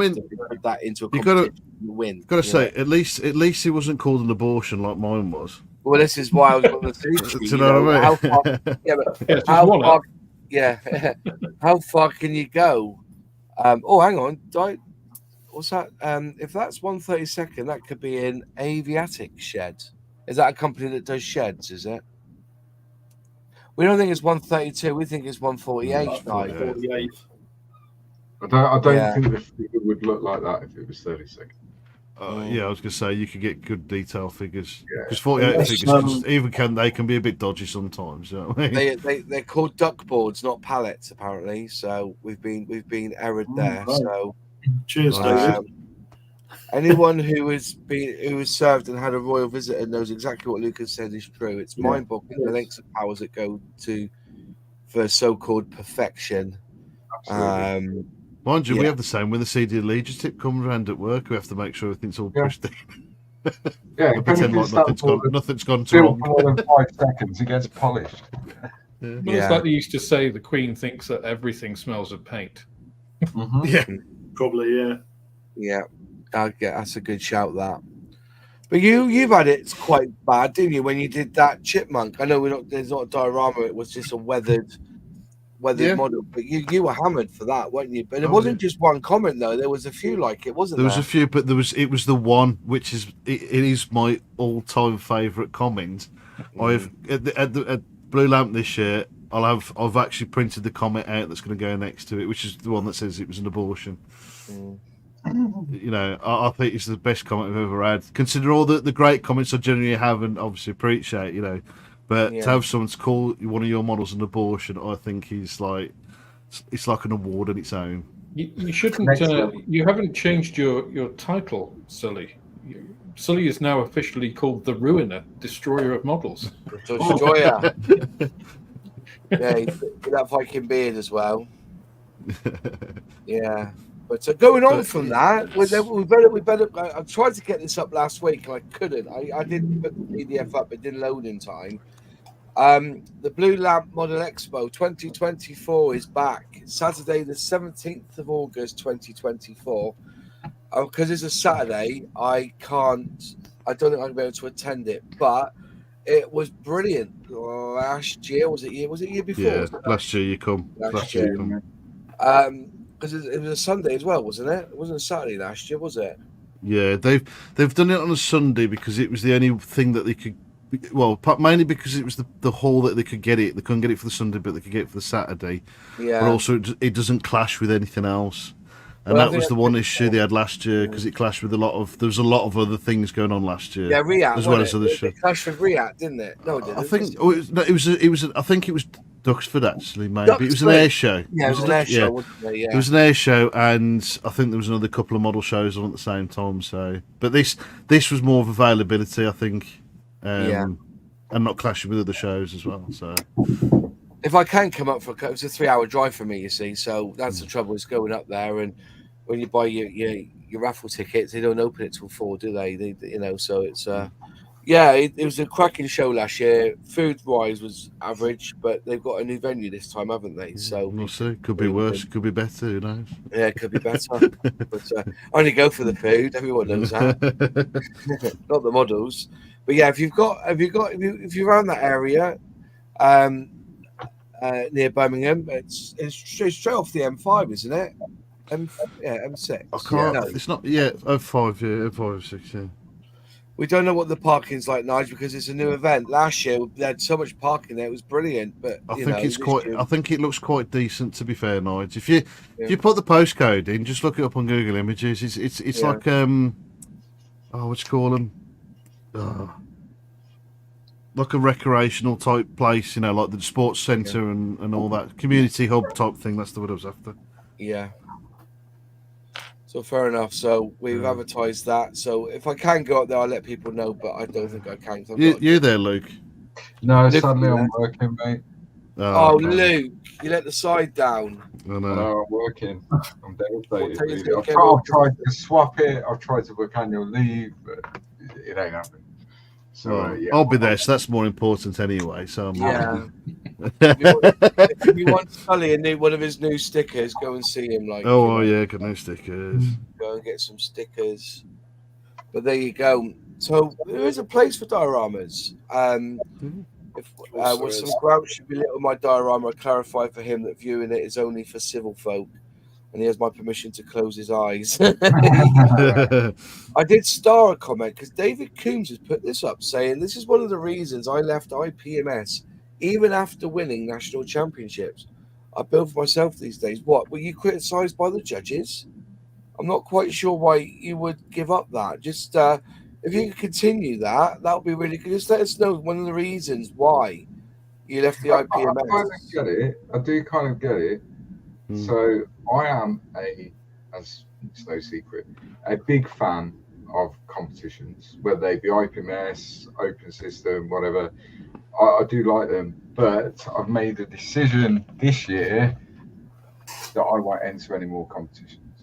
that into a competition and win. Got to say, at least it wasn't called an abortion like mine was. Well, this is why I was going to say to you, Do you know what I mean? how far can you go? Oh, hang on. What's that? If that's 132nd, that could be an aviatic shed. Is that a company that does sheds? Is it? We don't think it's 132. We think it's 148. 48. I don't Yeah. think the figure would look like that if it was 32nd. Yeah, I was going to say you could get good detail figures Yeah. because 48 Unless, figures they can be a bit dodgy sometimes. You know what I mean? They're called duck boards, not pallets, apparently. So we've been errored there. right. So Cheers, David. anyone who has served and had a royal visitor knows exactly what Lucas said is true. It's mind-boggling the lengths of powers that go to for so-called perfection. Absolutely. Mind you, we yeah. have the same when the CD Allegiance tip comes around at work. We have to make sure everything's all pristine. Yeah, And pretend like nothing's gone still wrong. for more than 5 seconds, it gets polished. Well, it's like they used to say, the Queen thinks that everything smells of paint. Mm-hmm. Yeah. Probably, yeah. Yeah, that's a good shout. That, but you've had it quite bad, didn't you? When you did that chipmunk, I know there's not a diorama; it was just a weathered model. But you were hammered for that, weren't you? But it wasn't just one comment though; there was a few like it, wasn't there? There was a few, but it was the one which is it is my all-time favourite comment. I've at Blue Lamp this year. I've actually printed the comment out that's going to go next to it, which is the one that says it was an abortion. You know, I think it's the best comment I've ever had. Consider all the great comments I generally have and obviously appreciate, you know, but to have someone to call one of your models an abortion, I think it's like an award on its own. You shouldn't. You haven't changed your title, Sully. Sully is now officially called the Ruiner, Destroyer of Models. Destroyer. Yeah, that Viking beard as well. Yeah. But going on from that, we better. I tried to get this up last week and I couldn't. I didn't put the PDF up; it didn't load in time. The Blue Lamp Model Expo 2024 is back. Saturday, the 17th of August, 2024. Because it's a Saturday, I don't think I'll be able to attend it. But it was brilliant last year. Was it year before? Yeah, last year you come. Last year. You come. Because it was a Sunday as well, wasn't it? It wasn't a Saturday last year, was it? Yeah, they've done it on a Sunday because it was the only thing that they could. Well, mainly because it was the hall that they could get it. They couldn't get it for the Sunday, but they could get it for the Saturday. Yeah. But also, it doesn't clash with anything else. And that was the one issue they had last year because it clashed with there was a lot of other things going on last year. Yeah, Riyadh, as well as other shit. It clashed with Riyadh, didn't it? No, it didn't. I think I think it was Duxford actually. Maybe it was an air show. Yeah, it was an air show. Wasn't it? Yeah. It was an air show, and I think there was another couple of model shows on at the same time. So, but this was more of availability, I think. And not clashing with other shows as well. So, if I can come up it's a 3-hour drive for me, you see. So that's the trouble. It's going up there, and when you buy your raffle tickets, they don't open it till 4, do they? So it's it was a cracking show last year. Food wise was average, but they've got a new venue this time, haven't they? So we'll see. Could be worse. Could be better. Who knows? Yeah, it could be better. But only go for the food. Everyone knows that. Not the models. But yeah, if you're around that area, near Birmingham, it's straight off the M5, isn't it? M6. I can't. It's not. Yeah, M5. Yeah, M5, 6. Yeah. We don't know what the parking's like, Nigel, because it's a new event. Last year they had so much parking there; it was brilliant. But I think it looks quite decent, to be fair, Nigel. If you put the postcode in, just look it up on Google Images. It's like what you call them? Like a recreational type place, like the sports centre and all that community hub type thing. That's the word I was after. Yeah. So fair enough. So we've advertised that. So if I can go up there, I'll let people know. But I don't think I can. You there, Luke? No, sadly I'm working, mate. Oh, Luke, you let the side down. I know. No, I'm working. I'm devastated. Really. I've tried to swap it. I've tried to book annual leave, but it ain't happening. So I'll be there. So that's more important anyway. So if you want Sully and need one of his new stickers, go and see him. Got no stickers. Go and get some stickers. But there you go. So there is a place for dioramas. With some grouch should be little my diorama, I clarify for him that viewing it is only for civil folk. and he has my permission to close his eyes. I did star a comment because David Coombs has put this up, saying this is one of the reasons I left IPMS even after winning national championships. I build for myself these days. What, were you criticised by the judges? I'm not quite sure why you would give up that. Just if you could continue that would be really good. Just let us know one of the reasons why you left the IPMS. I kind of get it. I do kind of get it. So I am as it's no secret, a big fan of competitions, whether they be IPMS, open system, whatever. I do like them, but I've made a decision this year that I won't enter any more competitions.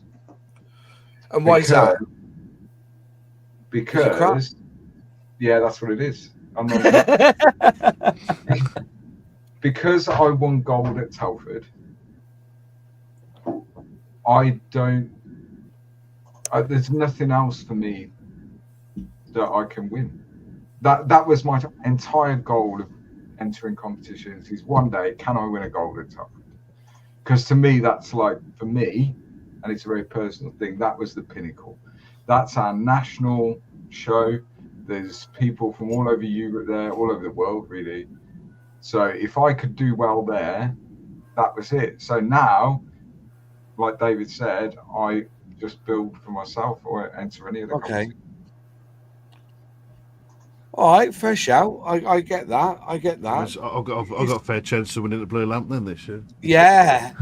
And why is that? Because yeah, that's what it is. I'm not because I won gold at Telford. There's nothing else for me that I can win. That was my entire goal of entering competitions, is one day, can I win a gold at Telford? Because to me, that's like, for me, and it's a very personal thing, that was the pinnacle. That's our national show. There's people from all over Europe there, all over the world, really. So if I could do well there, that was it. So now, like David said, I just build for myself or enter any of the competitions. All right, fair shout. I get that. I get that. I've got a fair chance of winning the Blue Lamp then this year. Yeah.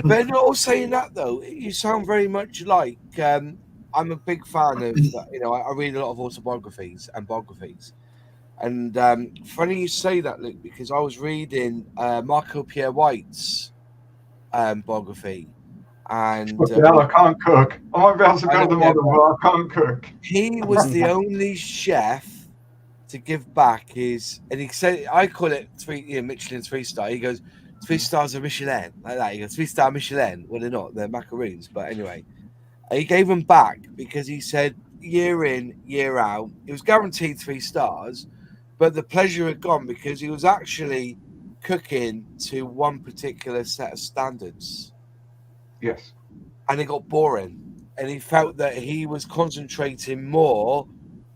But not saying that though, you sound very much like I'm a big fan of, I read a lot of autobiographies and biographies. And funny you say that, Luke, because I was reading Marco Pierre White's biography. And I can't cook. I might be able to build them on, but I can't cook. He was the only chef to give back his, and he said, I call it Michelin 3-star. He goes, 3 stars of Michelin, like that. He goes, 3-star Michelin. Well, they're not, they're macaroons, but anyway, he gave them back because he said, year in, year out, it was guaranteed 3 stars, but the pleasure had gone because he was actually cooking to one particular set of standards. Yes. And it got boring. And he felt that he was concentrating more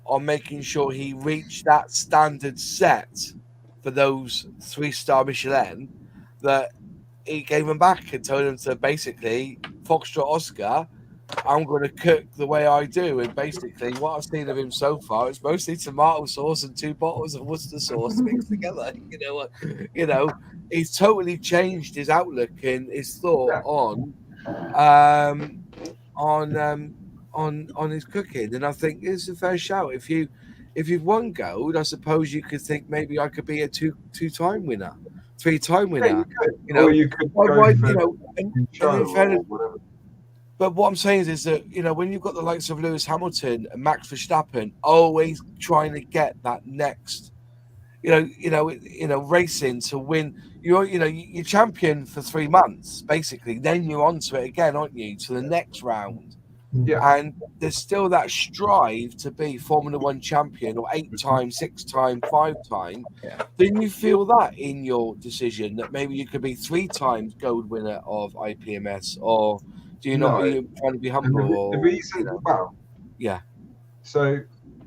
on making sure he reached that standard set for those 3-star Michelin, that he gave them back and told him to basically, Foxtrot Oscar, I'm going to cook the way I do. And basically, what I've seen of him so far is mostly tomato sauce and 2 bottles of Worcester sauce mixed together. You know, he's totally changed his outlook and his thought on his cooking. And I think it's a fair shout. If you've won gold, I suppose you could think maybe I could be a two-time winner, 3-time winner. Or you could go but what I'm saying is that, when you've got the likes of Lewis Hamilton and Max Verstappen always trying to get that next, racing to win, you're champion for 3 months, basically. Then you're onto it again, aren't you, to the next round? Yeah. And there's still that strive to be Formula 1 champion, or 8-time, 6-time, 5-time. Yeah. Then you feel that in your decision that maybe you could be 3 times gold winner of IPMS, or do you not? Are you trying to be humble? The reason, yeah. So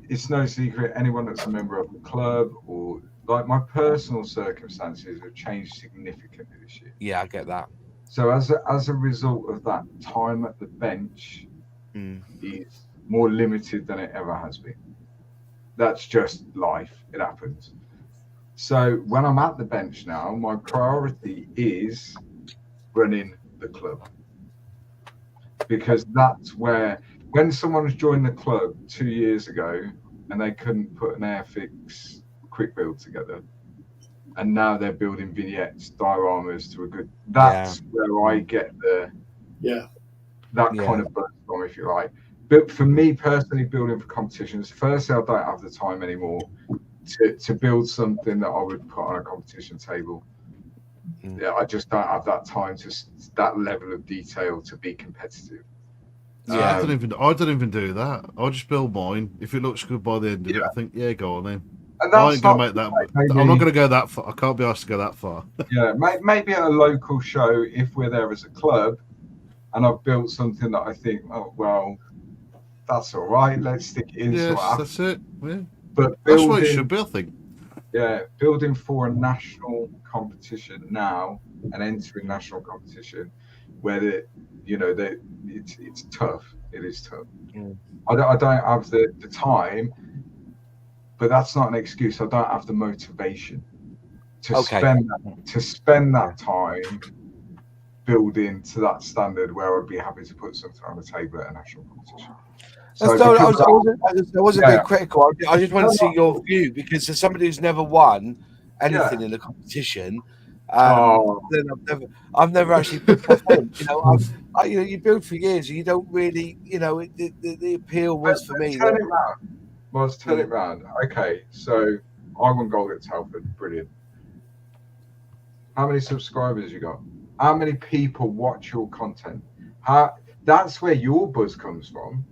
it's no secret, anyone that's a member of the club, or like, my personal circumstances have changed significantly this year. Yeah, I get that. So as a result of that, time at the bench is more limited than it ever has been. That's just life. It happens. So when I'm at the bench now, my priority is running the club. Because that's where, when someone's joined the club 2 years ago and they couldn't put an Airfix quick build together, and now they're building vignettes, dioramas to a good, that's where I get kind of burst from, if you like. But for me personally, building for competitions, firstly, I don't have the time anymore to build something that I would put on a competition table. Yeah, I just don't have that time to that level of detail to be competitive. Yeah, I don't even do that. I just build mine. If it looks good by the end of it, I think, go on then. And I that's ain't gonna not make that. maybe, I'm not gonna go that far. I can't be asked to go that far. yeah, maybe at a local show, if we're there as a club, and I've built something that I think, oh well, that's all right. Let's stick it in. Yes, that's it. Yeah. But That's what it should be, I think. yeah, building for a national competition now and entering national competition, where it's tough. It is tough. Mm. I don't have the time, but that's not an excuse. I don't have the motivation to spend that time building to that standard where I'd be happy to put something on the table at a national competition. I wasn't being critical. I just want to see your view, because as somebody who's never won anything in a competition, then I've never actually put stuff on. You build for years, and you don't really, the appeal was for me. Let's turn it round. Okay, so I won gold at Telford. Brilliant. How many subscribers you got? How many people watch your content? That's where your buzz comes from.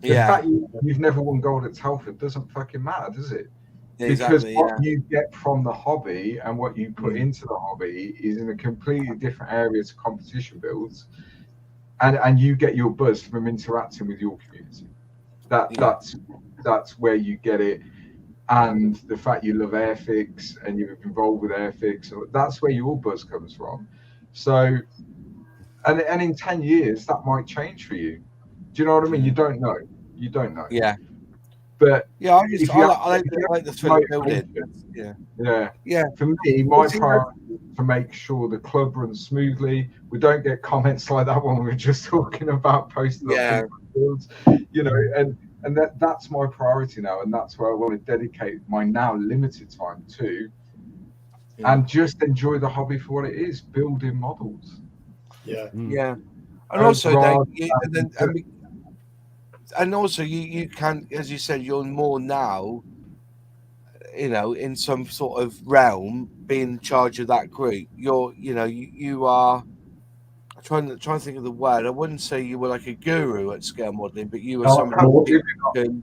The fact you've never won gold at Telford doesn't fucking matter, does it? Because what you get from the hobby and what you put into the hobby is in a completely different area to competition builds, and you get your buzz from interacting with your community. That's where you get it, and the fact you love Airfix and you're involved with Airfix, that's where your buzz comes from. So, and in 10 years that might change for you. Do you know what I mean? You don't know. Yeah. But yeah, I like the thrill of building. Yeah. For me, my priority is to make sure the club runs smoothly. We don't get comments like that one we were just talking about posting up builds, and that's my priority now, and that's where I want to dedicate my now limited time to, and just enjoy the hobby for what it is, building models. And also you can, as you said, you're more now, in some sort of realm, being in charge of that group. You are. I'm trying to think of the word. I wouldn't say you were like a guru at scale modeling, but you were somebody who can,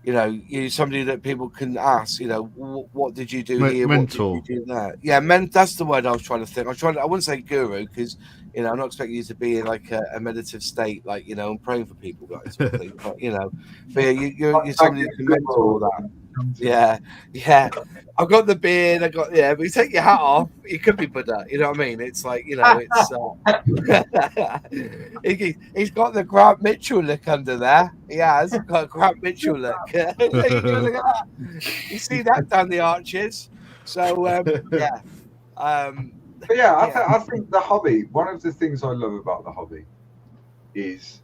you're somebody that people can ask. What did you do here? Mentor. What did you do there? Yeah, that's the word I was trying to think. I wouldn't say guru, because I'm not expecting you to be in like a meditative state, like and praying for people, guys. But you're somebody who can mentor all that. Yeah. I've got the beard. But you take your hat off, you could be Buddha. You know what I mean? It's like it's. He's got the Grant Mitchell look under there. He has got a Grant Mitchell look. Look at that. You see that down the arches. So I think the hobby. One of the things I love about the hobby is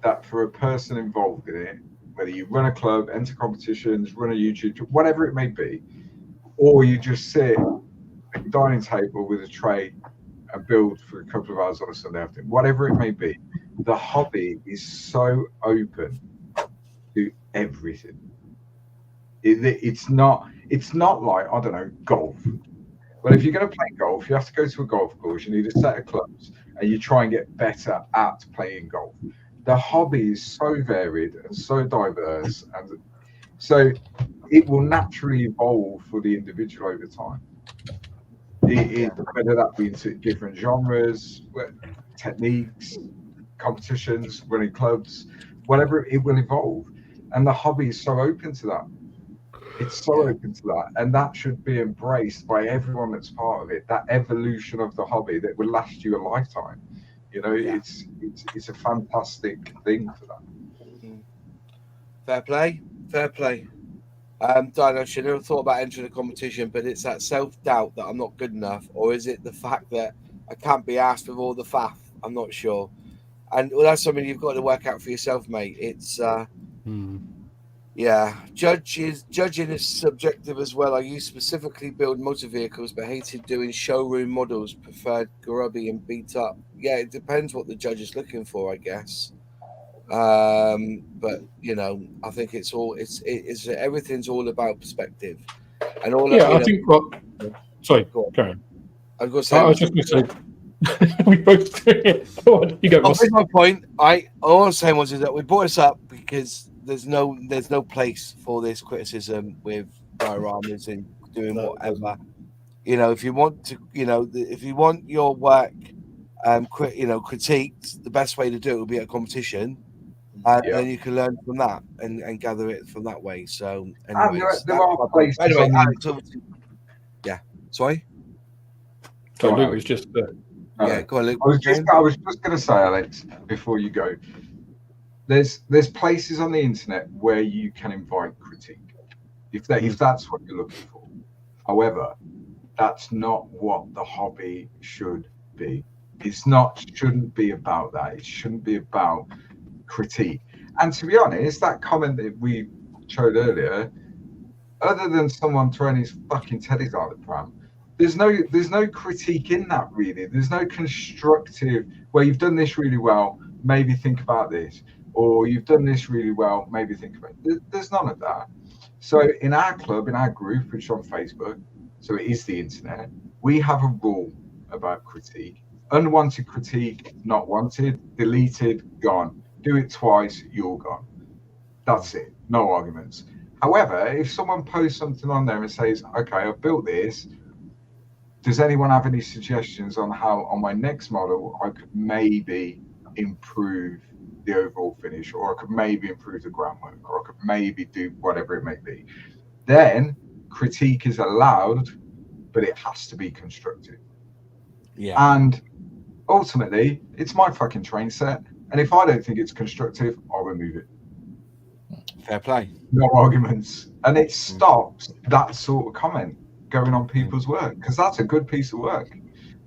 that for a person involved in it, whether you run a club, enter competitions, run a YouTube, whatever it may be, or you just sit at a dining table with a tray and build for a couple of hours on a Sunday afternoon, whatever it may be, the hobby is so open to everything. It's not like, I don't know, golf. Well, if you're going to play golf, you have to go to a golf course, you need a set of clubs, and you try and get better at playing golf. The hobby is so varied and so diverse, and so it will naturally evolve for the individual over time. Whether that be into different genres, techniques, competitions, running clubs, whatever, it will evolve. And the hobby is so open to that. It's so open to that, and that should be embraced by everyone that's part of it. That evolution of the hobby that will last you a lifetime. It's a fantastic thing for that. Fair play. Diana, I never thought about entering a competition, but it's that self-doubt that I'm not good enough, or is it the fact that I can't be asked with all the faff? I'm not sure. And that's something you've got to work out for yourself, mate. It's judging is subjective as well. I used to specifically build motor vehicles, but hated doing showroom models, preferred grubby and beat up. Yeah, it depends what the judge is looking for, I guess. But I think it's everything's all about perspective, and all. I think sorry, go on. I was just going to say we both do it. Go on, you go. That's my point. All I'm saying is that we brought this up because there's no place for this criticism with dioramas and doing whatever. You know, if you want to, you know, if you want your work, critiqued, the best way to do it will be at a competition, and then you can learn from that and gather it from that way. So, anyways, there are places. Anyway, Alex, yeah. Sorry. So Luke was just. Yeah, go on, Luke. I was just going to say, Alex, before you go, there's places on the internet where you can invite critique, if that's what you're looking for. However, that's not what the hobby should be. Shouldn't be about that. It shouldn't be about critique. And to be honest, that comment that we showed earlier, other than someone throwing his fucking teddies out the pram, there's no critique in that, really. There's no constructive, well, you've done this really well, maybe think about this, or you've done this really well, maybe think about it. There's none of that. So in our club, in our group, which is on Facebook, so it is the internet, we have a rule about critique. Unwanted critique, not wanted, deleted, gone. Do it twice, you're gone. That's it. No arguments. However, if someone posts something on there and says, okay, I've built this, does anyone have any suggestions on how on my next model I could maybe improve the overall finish, or I could maybe improve the groundwork, or I could maybe do whatever it may be? Then critique is allowed, but it has to be constructive. Yeah. And ultimately, it's my fucking train set, and if I don't think it's constructive, I'll remove it. Fair play. No arguments. And it stops that sort of comment going on people's work, because that's a good piece of work.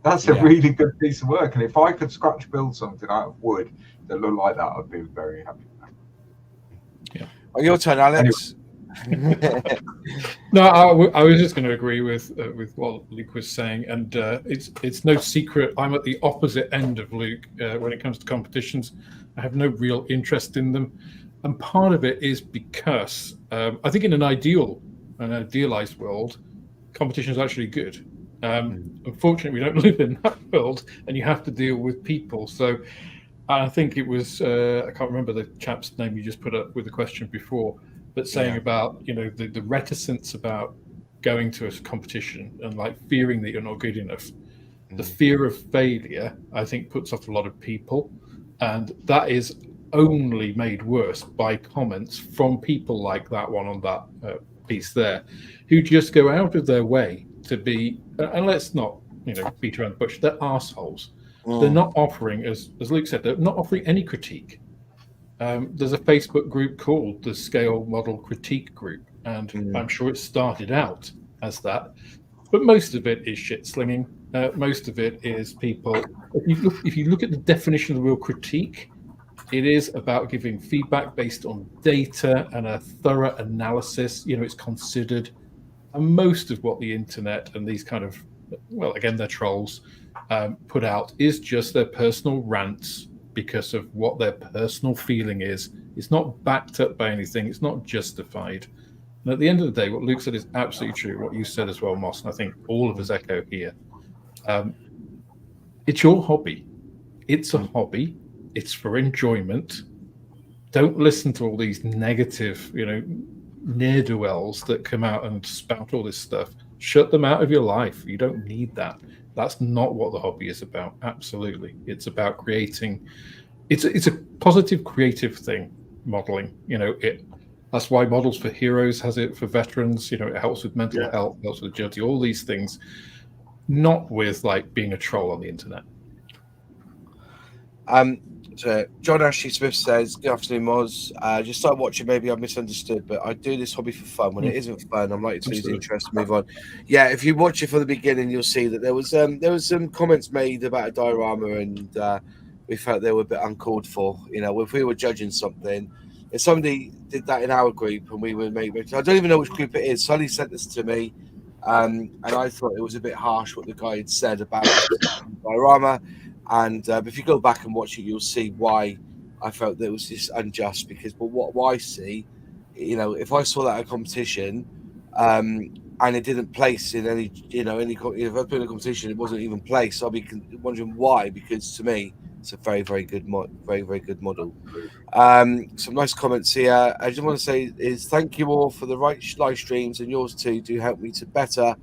That's a really good piece of work. And if I could scratch build something out of wood that looked like that, I'd be very happy with that. Yeah. Well, your turn, Alex. No, I was just going to agree with what Luke was saying, and it's no secret I'm at the opposite end of Luke when it comes to competitions. I have no real interest in them, and part of it is because I think in an idealized world, competition is actually good. Unfortunately, we don't live in that world, and you have to deal with people. So I think it was I can't remember the chap's name you just put up with the question before, but saying about, you know, the reticence about going to a competition and like fearing that you're not good enough. The fear of failure, I think, puts off a lot of people, and that is only made worse by comments from people like that one on that piece there, who just go out of their way to be, and let's not, you know, beat around the bush, they're arseholes. They're not offering, as Luke said, they're not offering any critique. There's a Facebook group called the Scale Model Critique Group, and I'm sure it started out as that, but most of it is shit slinging. Most of it is people. If you look at the definition of the word critique, it is about giving feedback based on data and a thorough analysis. You know, it's considered. And most of what the internet and these kind of, well, again, they're trolls, put out is just their personal rants because of what their personal feeling is. It's not backed up by anything. It's not justified. And at the end of the day, what Luke said is absolutely true. What you said as well, Moss, and I think all of us echo here. It's your hobby. It's a hobby. It's for enjoyment. Don't listen to all these negative, you know, ne'er-do-wells that come out and spout all this stuff. Shut them out of your life. You don't need that. That's not what the hobby is about. Absolutely. It's about creating. It's a positive, creative thing, modeling. You know, that's why Models for Heroes has it for veterans. You know, it helps with mental health, helps with agility, all these things, not with like being a troll on the internet. So John Ashley Smith says, "Good afternoon, Moz. Just started watching. Maybe I misunderstood, but I do this hobby for fun. When it isn't fun, I'm likely to lose interest and move on." Yeah, if you watch it from the beginning, you'll see that there was some comments made about a diorama, and we felt they were a bit uncalled for. You know, if we were judging something, if somebody did that in our group and we were maybe, I don't even know which group it is. Sully sent this to me, and I thought it was a bit harsh what the guy had said about the diorama. And if you go back and watch it, you'll see why I felt that it was just unjust. Because, but what I see, you know, if I saw that at a competition, and it didn't place in any, if I put in a competition, it wasn't even placed, I'll be wondering why. Because to me, It's a very, very good very good model. Some nice comments here. I just want to say is thank you all for the right live streams, and yours too do help me to better.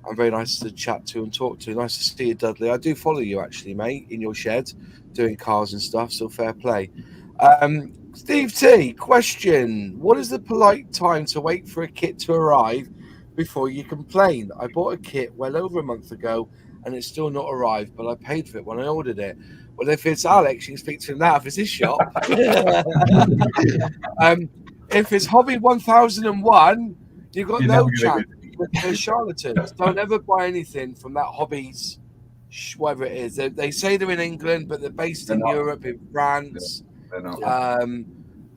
I'm very nice to chat to and talk to. Nice to see you, Dudley. I do follow you actually, mate, in your shed, doing cars and stuff. So fair play. Steve T, question: what is the polite time to wait for a kit to arrive before you complain? I bought a kit well over a month ago, and it's still not arrived, but I paid for it when I ordered it. Well, if it's Alex, you can speak to him now. If it's his shop, if it's Hobby 1001, you've got no chance. They're charlatans. Don't ever buy anything from that Hobbies, whatever it is. They say they're in England, but they're based in Europe, in France. They're not.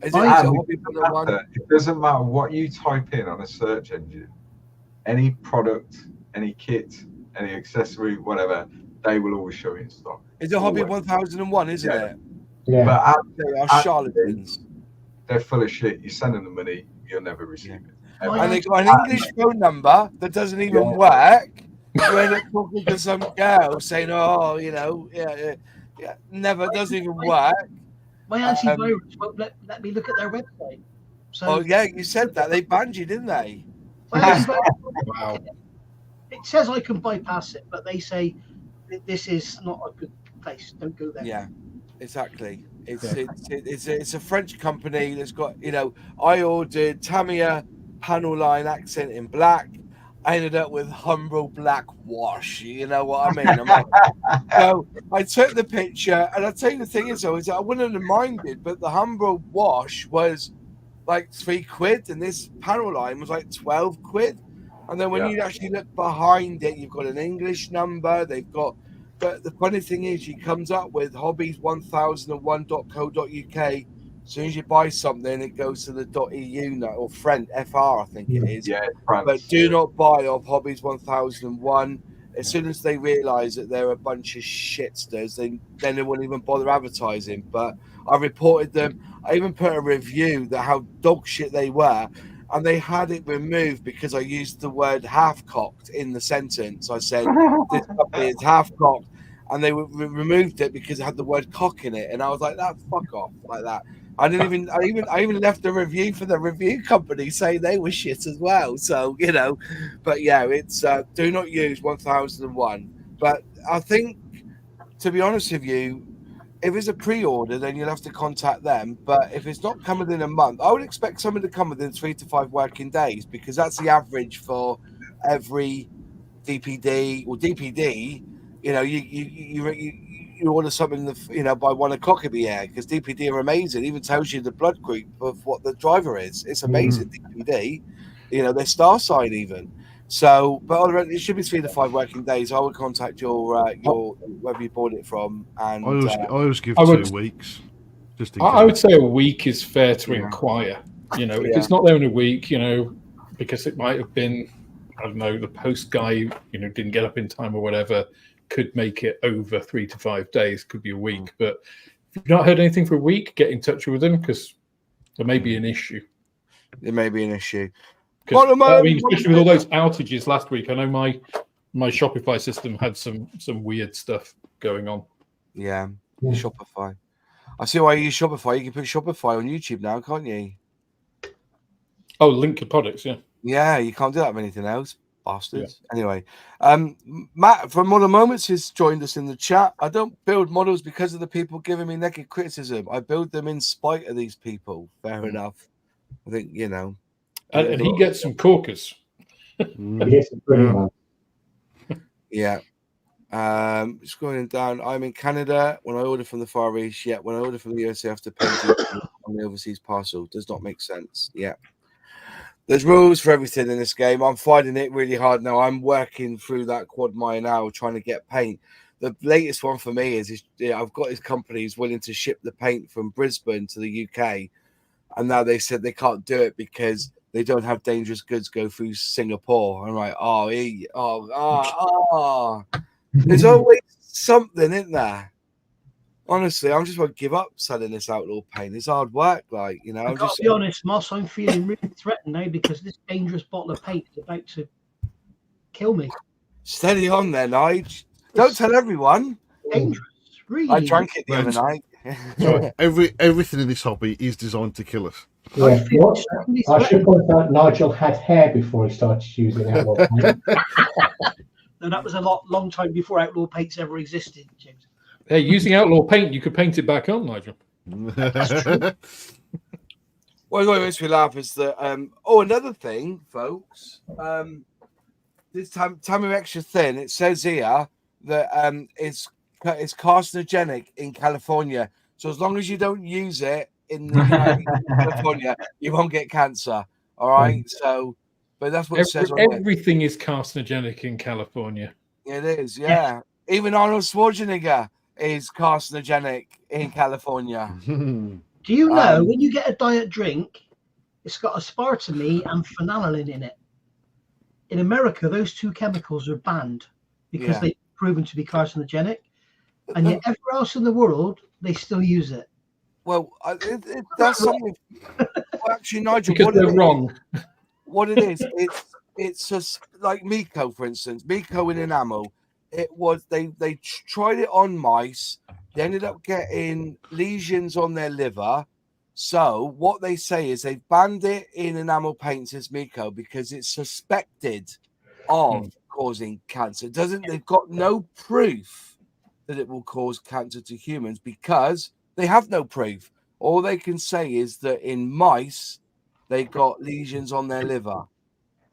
Is it Hobby 101? It doesn't matter what you type in on a search engine. Any product, any kit, any accessory, whatever, they will always show it in stock. It's a Hobby 1001, isn't it? Yeah. But They are charlatans. they're full of shit. You send them the money, you'll never receive it. And they got an English phone number that doesn't even work. You end up talking to some girl saying, "Oh, you know, never doesn't even work." My antivirus won't let me look at their website. So, Oh yeah, you said that they banned you, didn't they? my antivirus, Wow. it says I can bypass it, but they say this is not a good place. Don't go there. Yeah, exactly. It's a French company that's got, you know, I ordered Tamiya panel line accent in black. I ended up with Humbrol black wash. You know what I mean? I'm like, so I took the picture, and I'll tell you the thing is, though, is I wouldn't have minded, but the Humbrol wash was like £3, and this panel line was like 12 quid. And then when you actually look behind it, you've got an English number. They've got, but the funny thing is, she comes up with hobbies1001.co.uk. As soon as you buy something, it goes to the .eu now, or FR, I think it is. Yeah, France. But do not buy off Hobbies 1001. As soon as they realise that they're a bunch of shitsters, then they won't even bother advertising. But I reported them. I even put a review that how dog shit they were, and they had it removed because I used the word half-cocked in the sentence. I said, this company is half-cocked, and they removed it because it had the word cock in it. And I was like, that fuck off, like that. I even left a review for the review company saying they were shit as well. So, you know, but yeah, it's do not use 1001. But I think, to be honest with you, if it's a pre-order, then you'll have to contact them. But if it's not coming within a month, I would expect something to come within 3 to 5 working days, because that's the average for every DPD or DPD. You know, you order something, you know, by 1 o'clock it'll be here, because DPD are amazing. It even tells you the blood group of what the driver is. It's amazing, DPD. You know, their star sign even. So, but it should be 3 to 5 working days. I would contact your wherever you bought it from, and I always give 2 weeks. Just in I would case. say a week is fair to inquire. You know, if it's not there in a week, you know, because it might have been, I don't know, the post guy, you know, didn't get up in time or whatever, could make it over 3 to 5 days, could be a week. But if you've not heard anything for a week, get in touch with them, because there may be an issue. There may be an issue. I mean, especially with all those outages last week, I know my Shopify system had some weird stuff going on. Yeah, Shopify. I see why you use Shopify. You can put Shopify on YouTube now, can't you? Oh, link your products, yeah. Yeah, you can't do that with anything else. Bastards. Yeah. Anyway, Matt from Model Moments has joined us in the chat. I don't build models because of the people giving me negative criticism. I build them in spite of these people. Fair enough. I think, you know. And he gets some corkers. Yeah. Scrolling down. I'm in Canada. When I order from the Far East, yeah. When I order from the USA, I have to pay on the overseas parcel. Does not make sense. Yeah. There's rules for everything in this game. I'm finding it really hard now. I'm working through that quad mile now, trying to get paint. The latest one for me is I've got these companies willing to ship the paint from Brisbane to the UK, and now they said they can't do it because they don't have dangerous goods go through Singapore. I'm like, there's always something, isn't there? Honestly, I'm just going to give up selling this Outlaw paint. It's hard work, like, you know. I've got to be honest, Moss, I'm feeling really threatened now because this dangerous bottle of paint is about to kill me. Steady on there, Nige. Don't tell everyone. Dangerous, Really? I drank it the other night. So everything in this hobby is designed to kill us. Yeah. I should point out Nigel had hair before he started using Outlaw paint. No, that was long time before Outlaw paints ever existed, James. Hey, using Outlaw paint, you could paint it back on, Nigel. What makes me laugh is that another thing, folks. This time extra thin. It says here that it's carcinogenic in California. So as long as you don't use it in the California, you won't get cancer. All right. So, but that's what it says. Everything is carcinogenic in California. It is, yeah. Even Arnold Schwarzenegger is carcinogenic in California. Do you know when you get a diet drink, it's got aspartame and phenolphthalein in it? In America, those two chemicals are banned because they've proven to be carcinogenic, and yet everywhere else in the world they still use it. Well, that's something. Well, actually, Nigel, because they're wrong. What it is, it's just like Miko, for instance. Miko in enamel. It was they tried it on mice. They ended up getting lesions on their liver. So what they say is they've banned it in enamel paints as Miko because it's suspected of causing cancer. They've got no proof that it will cause cancer to humans because they have no proof. All they can say is that in mice, they got lesions on their liver.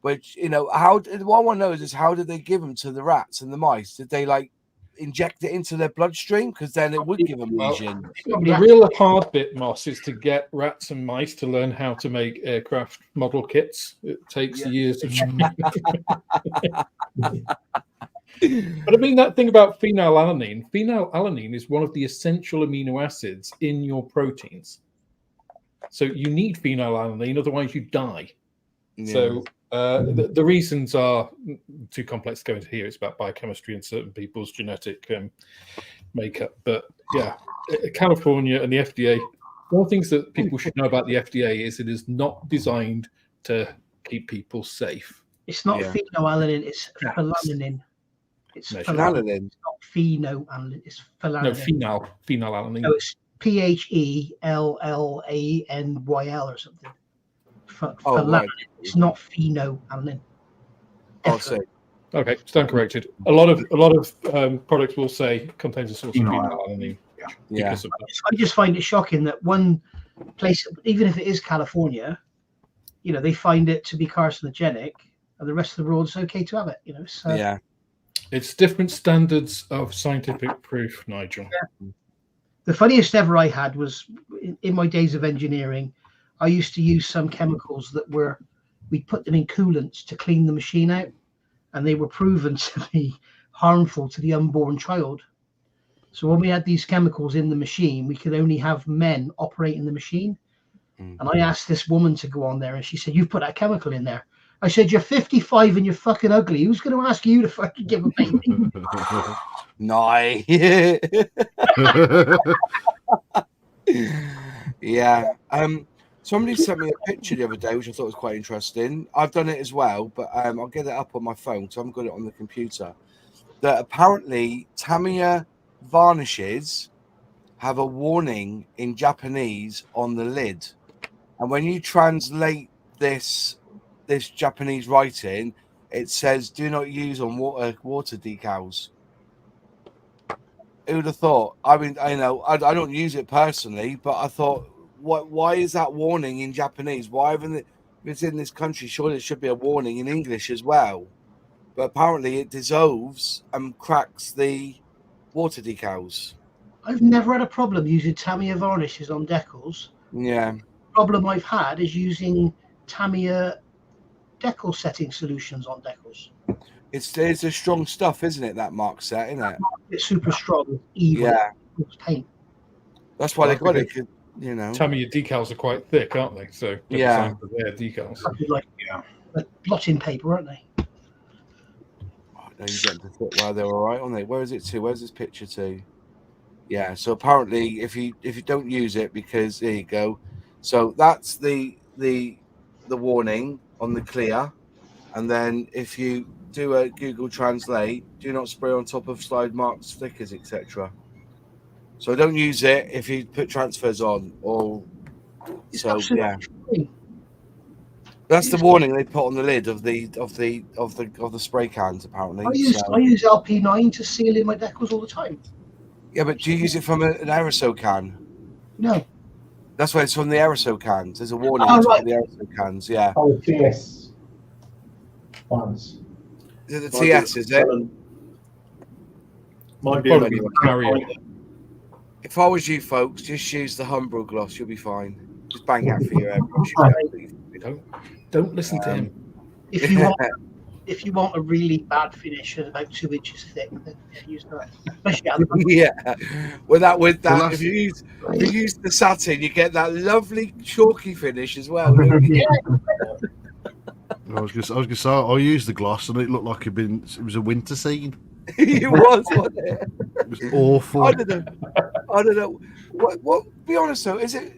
Which, what I want to know is how did they give them to the rats and the mice? Did they inject it into their bloodstream? Because then it would give them lesions. The real hard bit, Moss, is to get rats and mice to learn how to make aircraft model kits. It takes years of But I mean, that thing about phenylalanine. Phenylalanine is one of the essential amino acids in your proteins. So you need phenylalanine, otherwise you die. Yeah. So the reasons are too complex to go into here. It's about biochemistry and certain people's genetic makeup. But yeah, California and the FDA, one of the things that people should know about the FDA is it is not designed to keep people safe. It's not phenylalanine, it's phenylalanine. It's phenylalanine. It's not phenylalanine, it's phenylalanine. No, phenylalanine. No, it's PHELLANYL or something. Right. It's not phenylalanine. Okay, stand corrected. A lot of products will say contains a source of phenylalanine. Yeah. I just find it shocking that one place, even if it is California, they find it to be carcinogenic, and the rest of the world is okay to have it. So. It's different standards of scientific proof, Nigel. Yeah. The funniest ever I had was in my days of engineering. I used to use some chemicals that we'd put them in coolants to clean the machine out, and they were proven to be harmful to the unborn child. So when we had these chemicals in the machine, we could only have men operating the machine. And I asked this woman to go on there, and she said, "You've put that chemical in there." I said, "You're 55 and you're fucking ugly. Who's going to ask you to fucking give a baby?" Nice. Yeah. Somebody sent me a picture the other day, which I thought was quite interesting. I've done it as well, but I'll get it up on my phone because I haven't got it on the computer. That apparently Tamiya varnishes have a warning in Japanese on the lid, and when you translate this Japanese writing, it says "Do not use on water decals." Who would have thought? I mean, I don't use it personally, but I thought, why is that warning in Japanese? Why haven't it? If it's in this country, surely it should be a warning in English as well. But apparently, it dissolves and cracks the water decals. I've never had a problem using Tamiya varnishes on decals. Yeah. The problem I've had is using Tamiya decal setting solutions on decals. It's a strong stuff, isn't it? That mark set, isn't it? It's super strong, evil. Yeah. It's paint. That's why they got it. Tamiya decals are quite thick, aren't they? So yeah, they're decals. Like blotting paper, aren't they? You get to fit while they're all right, aren't they? Where is it to? Where's this picture to? Yeah. So apparently, if you don't use it, because there you go. So that's the warning on the clear, and then if you do a Google Translate, do not spray on top of slide marks, stickers, etc. So don't use it if you put transfers on, or It's so absolutely yeah. fine. That's the warning they put on the lid of the spray cans, apparently. I use LP9 to seal in my decals all the time. Yeah, but do you use it from an aerosol can? No. That's why it's from the aerosol cans. There's a warning Oh, on top right. of the aerosol cans. Yeah. Oh, TS ones. Is it the TS? Is it? Might be Probably a the carrier. If I was you folks, just use the Humbrol gloss. You'll be fine. Just bang it for your airbrush. Don't listen to him. If you want a really bad finish and about 2 inches thick, then use that. Especially Yeah. With that, last- if you use the satin, you get that lovely chalky finish as well. Don't you? I was gonna say I used the gloss and it looked like it was a winter scene. It was, wasn't it? It was awful. I don't know. What? Be honest though, is it?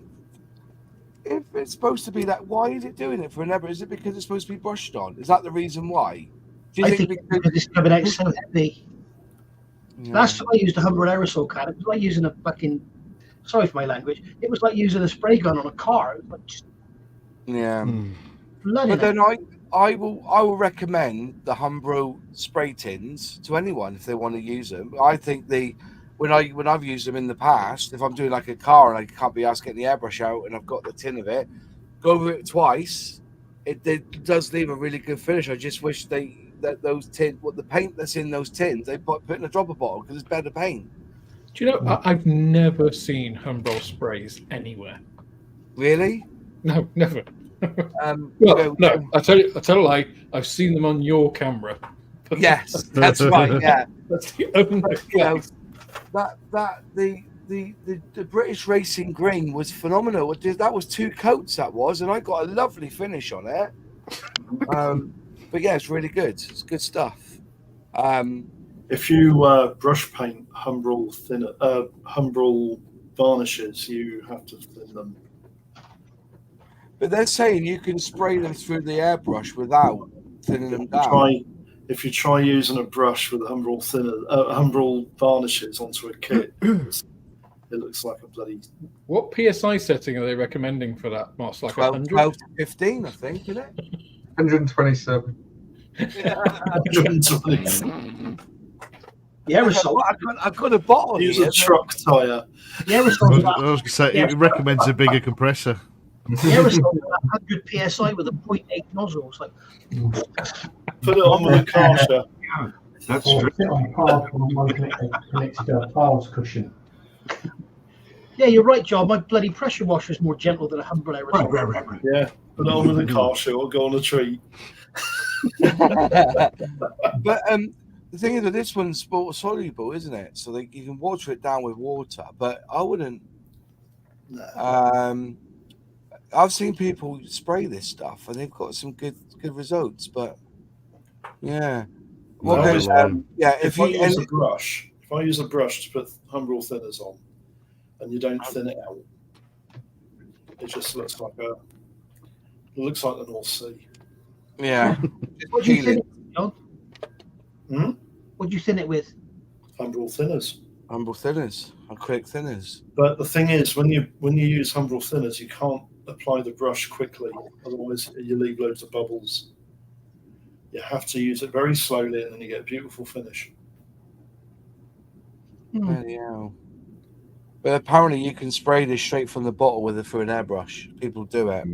If it's supposed to be that, why is it doing it for an ever? Is it because it's supposed to be brushed on? Is that the reason why? Do you I think because it's coming out so heavy. Yeah. Last time I used a Humbrol aerosol can, it was like using a fucking, sorry for my language, it was like using a spray gun on a car. It was like just Yeah. bloody. But then I will recommend the Humbrol spray tins to anyone if they want to use them. I think when I've used them in the past, if I'm doing like a car and I can't be asked getting the airbrush out and I've got the tin of it, go over it twice. It does leave a really good finish. I just wish the paint that's in those tins they put in a dropper bottle because it's better paint. Do you know, I've never seen Humbrol sprays anywhere. Really? No, never. No. I tell a lie. I've seen them on your camera. Yes, that's right. Yeah, that's the only place. The British Racing Green was phenomenal. That was 2 coats, that was, and I got a lovely finish on it. But yeah, it's really good. It's good stuff. If you brush paint Humbrol varnishes, you have to thin them. But they're saying you can spray them through the airbrush without thinning them down. If you try using a brush with a Humbrol varnishes onto a kit, it looks like a bloody. What PSI setting are they recommending for that, Moss? Like 100? 12 to 15, I think, isn't it? 127. The aerosol. I've got a bottle. Use here, a truck tire. The aerosol. I was gonna say it recommends a bigger compressor. The aerosol 100 psi with a 0.8 nozzle. It's like Put it on with a Karcher. That's Or true. sit on piles from one connected to a piles cushion. yeah, you're right, John. My bloody pressure washer is more gentle than a Humbrol aerosol. Right. Yeah, put it on with a Karcher or go on a treat. But the thing is that this one's water soluble, isn't it? So you can water it down with water. But I wouldn't. No. I've seen people spray this stuff and they've got some good results. But yeah, what goes? Yeah, If I use a brush to put Humbrol thinners on, and you don't thin it out, it just looks like the North Sea. Yeah. What do you thin it with, John? Hmm? What do you thin it with? Humbrol thinners. Humbrol thinners, acrylic thinners. But the thing is, when you use Humbrol thinners, you can't apply the brush quickly, otherwise you leave loads of bubbles. You have to use it very slowly, and then you get a beautiful finish. Yeah. But apparently, you can spray this straight from the bottle through an airbrush. People do it.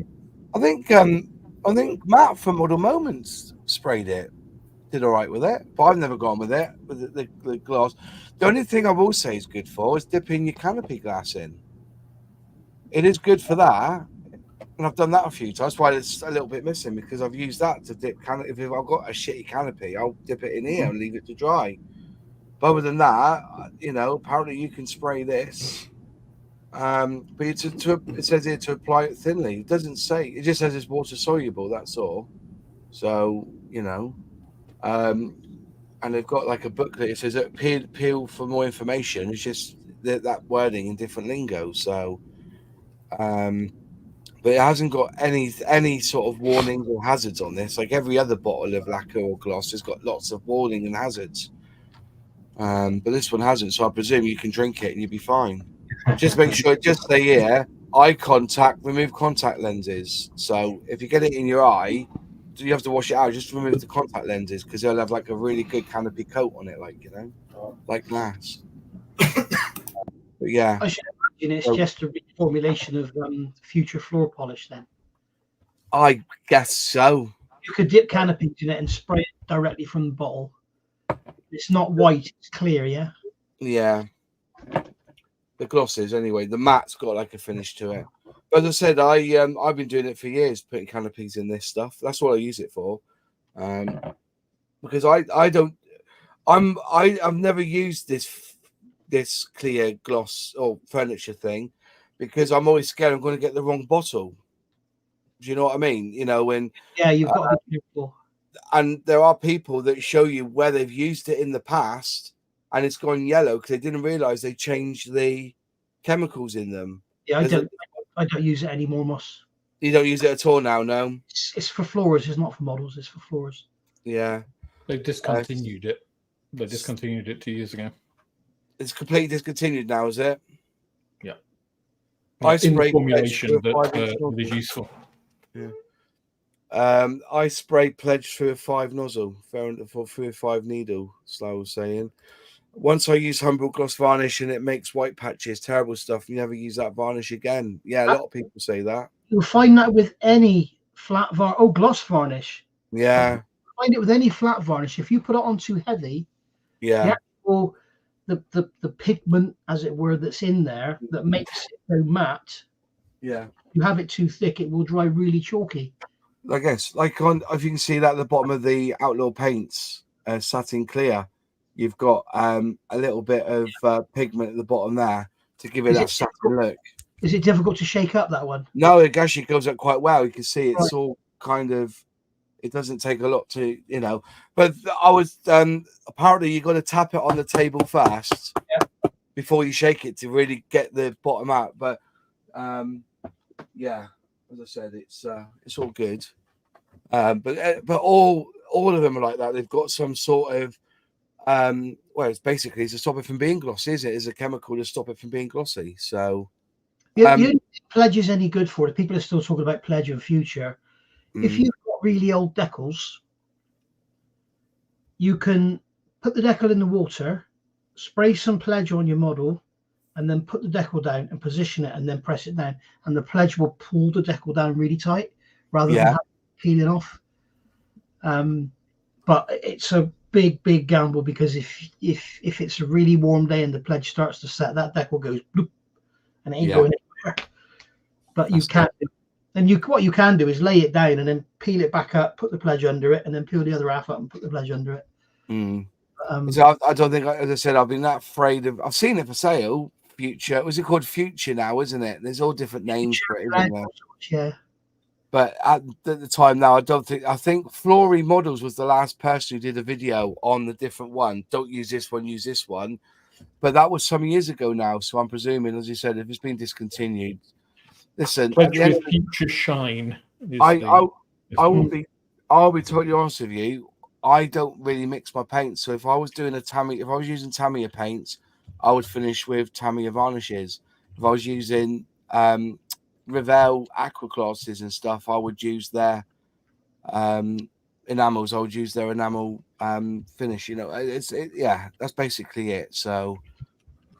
I think Matt from Model Moments sprayed it. Did all right with it, but I've never gone with it with the glass. The only thing I will say is good for is dipping your canopy glass in. It is good for that, and I've done that a few times. That's why it's a little bit missing, because I've used that to dip canopy. If I've got a shitty canopy, I'll dip it in here and leave it to dry. But other than that, apparently you can spray this. But it says here to apply it thinly. It doesn't say. It just says it's water soluble. That's all. So and they've got like a booklet. It says appeal for more information. It's just that wording in different lingo. So, but it hasn't got any sort of warnings or hazards on this. Like every other bottle of lacquer or gloss has got lots of warning and hazards. But this one hasn't, so I presume you can drink it and you'll be fine. Just make sure, just say here, eye contact, remove contact lenses. So if you get it in your eye, you have to wash it out. Just remove the contact lenses because they'll have like a really good canopy coat on it, like, you know, like glass. But yeah, I should imagine it's just a reformulation of future floor polish then. I guess so. You could dip canopies in it and spray it directly from the bottle. It's not white, it's clear, yeah? Yeah. The glosses, anyway. The matte's got like a finish to it. But as I said, I've been doing it for years, putting canopies in this stuff. That's what I use it for. Because I've never used this clear gloss or furniture thing because I'm always scared I'm going to get the wrong bottle. Do you know what I mean? You know, when you've got to be careful. And there are people that show you where they've used it in the past and it's gone yellow because they didn't realize they changed the chemicals in them. Yeah, I don't use it anymore, Moss. You don't use it at all now, no? It's for floors. It's not for models. It's for floors. Yeah. They've discontinued it. They discontinued it 2 years ago. It's completely discontinued now, is it? Yeah. I in spray formulation that is useful. Yeah. I spray pledge through a 5 nozzle through a 5 needle. Slow was saying. Once I use Humbrol gloss varnish and it makes white patches, terrible stuff. You never use that varnish again. Yeah, a lot of people say that. You'll find that with any flat gloss varnish. Yeah. You'll find it with any flat varnish. If you put it on too heavy, yeah, the pigment, as it were, that's in there that makes it go matte. Yeah. You have it too thick, it will dry really chalky. I guess, like on, if you can see that at the bottom of the Outlaw paints, satin clear, you've got a little bit of pigment at the bottom there to give it that satin look. Is it difficult to shake up, that one? No, it actually goes up quite well. You can see it's all kind of, it doesn't take a lot to, you know. But I was, apparently you got to tap it on the table first before you shake it to really get the bottom out. But yeah, as I said, it's all good. But all of them are like that. They've got some sort of well, it's basically to stop it from being glossy, is it? It's a chemical to stop it from being glossy. So Pledge is any good for it. People are still talking about Pledge in future. If you've got really old decals, you can put the decal in the water, spray some Pledge on your model, and then put the decal down and position it and then press it down. And the Pledge will pull the decal down really tight rather than peeling off. But it's a big gamble because if it's a really warm day and the Pledge starts to set, that decal goes bloop, and it ain't going anywhere. But you can, and what you can do is lay it down and then peel it back up, put the Pledge under it, and then peel the other half up and put the Pledge under it. So I don't think, as I said, I've been that afraid of. I've seen it for sale. Future, was it called Future now? Isn't it? There's all different names for it, isn't there? Yeah. But at the time now, I think Flory Models was the last person who did a video on the different one. Don't use this one, use this one. But that was some years ago now. So I'm presuming, as you said, if it's been discontinued, listen. Future Shine. I'll be totally honest with you. I don't really mix my paints. So if I was doing if I was using Tamiya paints, I would finish with Tamiya varnishes. If I was using Revell aqua glosses and stuff, I would use their enamels. I would use their enamel finish. You know, that's basically it. So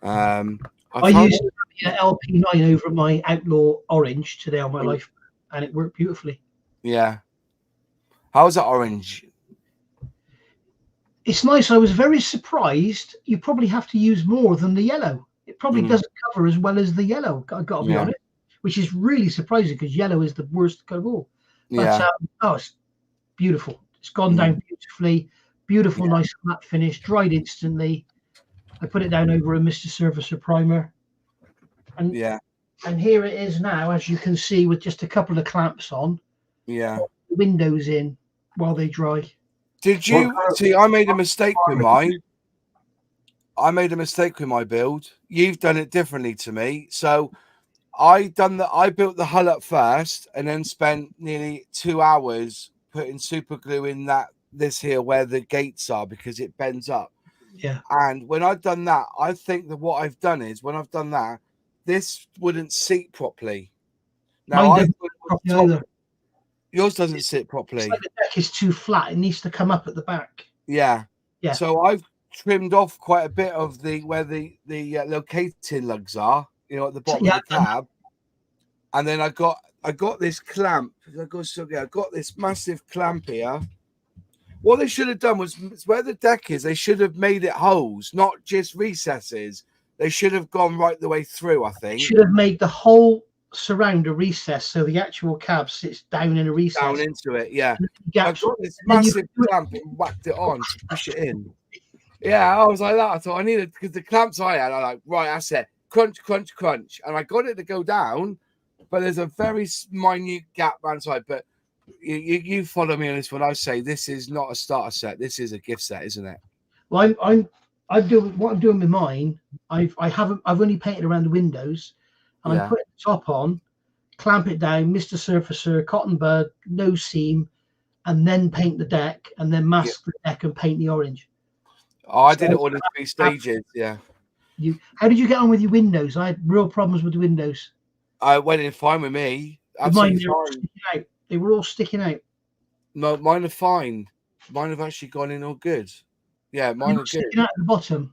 I used LP9 over my Outlaw orange today on my Lifeboat, and it worked beautifully. Yeah. How's that orange? It's nice. I was very surprised. You probably have to use more than the yellow. It probably doesn't cover as well as the yellow. I've got to be honest. Which is really surprising because yellow is the worst of all. But it's beautiful. It's gone down beautifully. Beautiful, nice flat finish, dried instantly. I put it down over a Mr. Surfacer primer. And here it is now, as you can see, with just a couple of clamps on. Yeah. Windows in while they dry. Did you see? I made a mistake with mine. I made a mistake with my build. You've done it differently to me. So I built the hull up first and then spent nearly 2 hours putting super glue in this here where the gates are because it bends up. Yeah. And when I've done that, I think that what I've done is when I've done that, this wouldn't seat properly. Now, Mine I doesn't thought properly top- either. yours doesn't sit It's properly. like the deck is too flat. It needs to come up at the back. Yeah. Yeah. So I've trimmed off quite a bit of where the locating lugs are, you know, at the bottom of the cab. And then I got this clamp. I got this massive clamp here. What they should have done was where the deck is, they should have made it holes, not just recesses. They should have gone right the way through, I think. Should have made the whole surround a recess so the actual cab sits down in a recess. Down into it, yeah. Gaps. I got this massive clamp and whacked it on to push it in. Yeah, I was like that. I thought I needed, because the clamps I had, I like, right, that's it. Crunch, crunch, crunch. And I got it to go down, but there's a very minute gap around the side. But you follow me on this one. I say this is not a starter set. This is a gift set, isn't it? Well, I'm doing what I'm doing with mine. I've only painted around the windows, and I'm putting the top on, clamp it down, Mr. Surfacer, cotton bud, no seam, and then paint the deck, and then mask the deck and paint the orange. Oh, I did it all in 3 stages. Yeah. How did you get on with your windows? I had real problems with the windows. I went in fine with me. Mine, Absolutely fine. they were all sticking out. No, mine are fine. Mine have actually gone in all good. Yeah, mine are good. Sticking out at the bottom.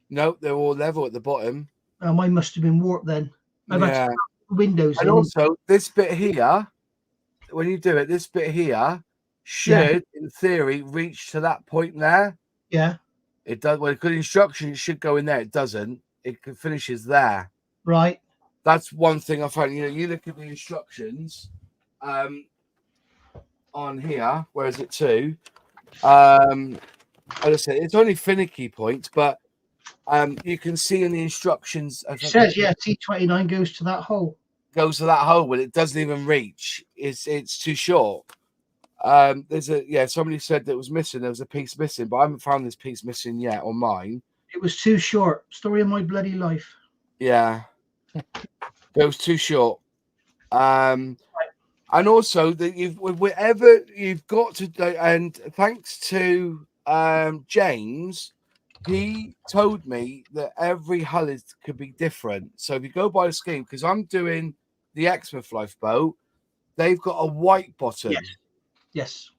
No, they're all level at the bottom. Oh, mine must have been warped then. I've had to put the windows and in. Also, this bit here, when you do it, this bit here should, in theory, reach to that point there. Yeah. It does. Well, good instruction, it should go in there. It doesn't. It finishes there. Right. That's one thing I find. You know, you look at the instructions on here. Where is it to? As I said, it's only finicky points, but you can see in the instructions. It says, T29 goes to that hole. Goes to that hole, but it doesn't even reach. It's too short. Somebody said that was missing. There was a piece missing, but I haven't found this piece missing yet on mine. It was too short. Story of my bloody life. Yeah. It was too short. And also that whatever you've got to do, and thanks to James, he told me that every hull could be different. So if you go by the scheme, because I'm doing the Exmouth Lifeboat, they've got a white bottom. Yes.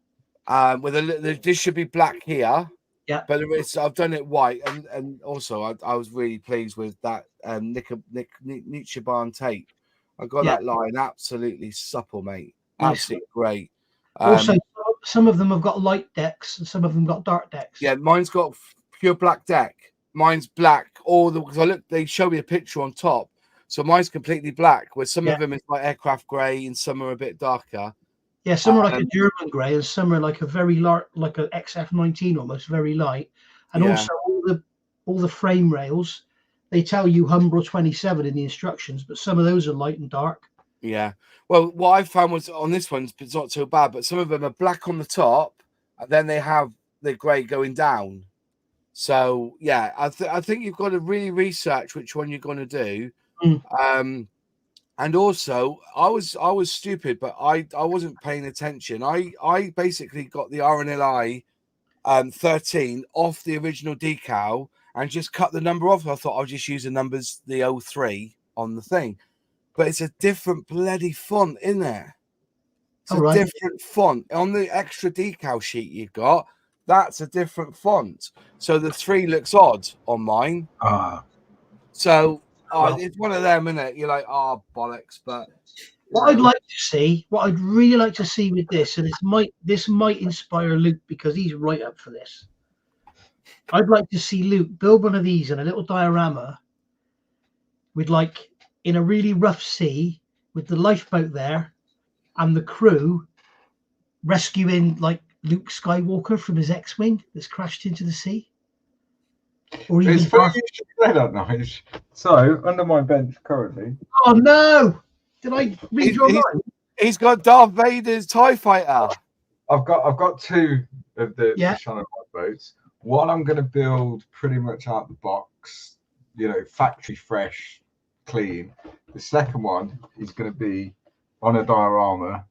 This should be black here. Yeah. But I've done it white, and also I was really pleased with that Nichiban tape. I got that line absolutely supple, mate. Absolutely great. Also, some of them have got light decks, and some of them got dark decks. Yeah, mine's got pure black deck. Mine's black. Because they show me a picture on top, so mine's completely black. Where some of them is like aircraft grey, and some are a bit darker. Yeah, some are like a German grey, and some are like a very light, like an XF19 almost, very light. And also all the frame rails, they tell you Humbrol 27 in the instructions, but some of those are light and dark. Yeah. Well, what I found was on this one, it's not so bad, but some of them are black on the top, and then they have the grey going down. So yeah, I think you've got to really research which one you're going to do. And also, I was stupid, but I wasn't paying attention. I basically got the RNLI 13 off the original decal and just cut the number off. I thought I'll just use the numbers, the 03 on the thing. But it's a different bloody font in there. It's a different font. On the extra decal sheet you've got, that's a different font. So the 3 looks odd on mine. So it's one of them, isn't it? You're like, bollocks. But what I'd like to see, what I'd really like to see with this, and this might inspire Luke because he's right up for this. I'd like to see Luke build one of these in a little diorama with, like, in a really rough sea with the lifeboat there and the crew rescuing, like, Luke Skywalker from his X-Wing that's crashed into the sea. Or even it's funny you should say that, Nige. So, under my bench currently. Oh no! Did I read your mind? He's got Darth Vader's TIE Fighter. I've got 2 of the Shannon boats. One I'm going to build pretty much out the box, factory fresh, clean. The second one is going to be on a diorama,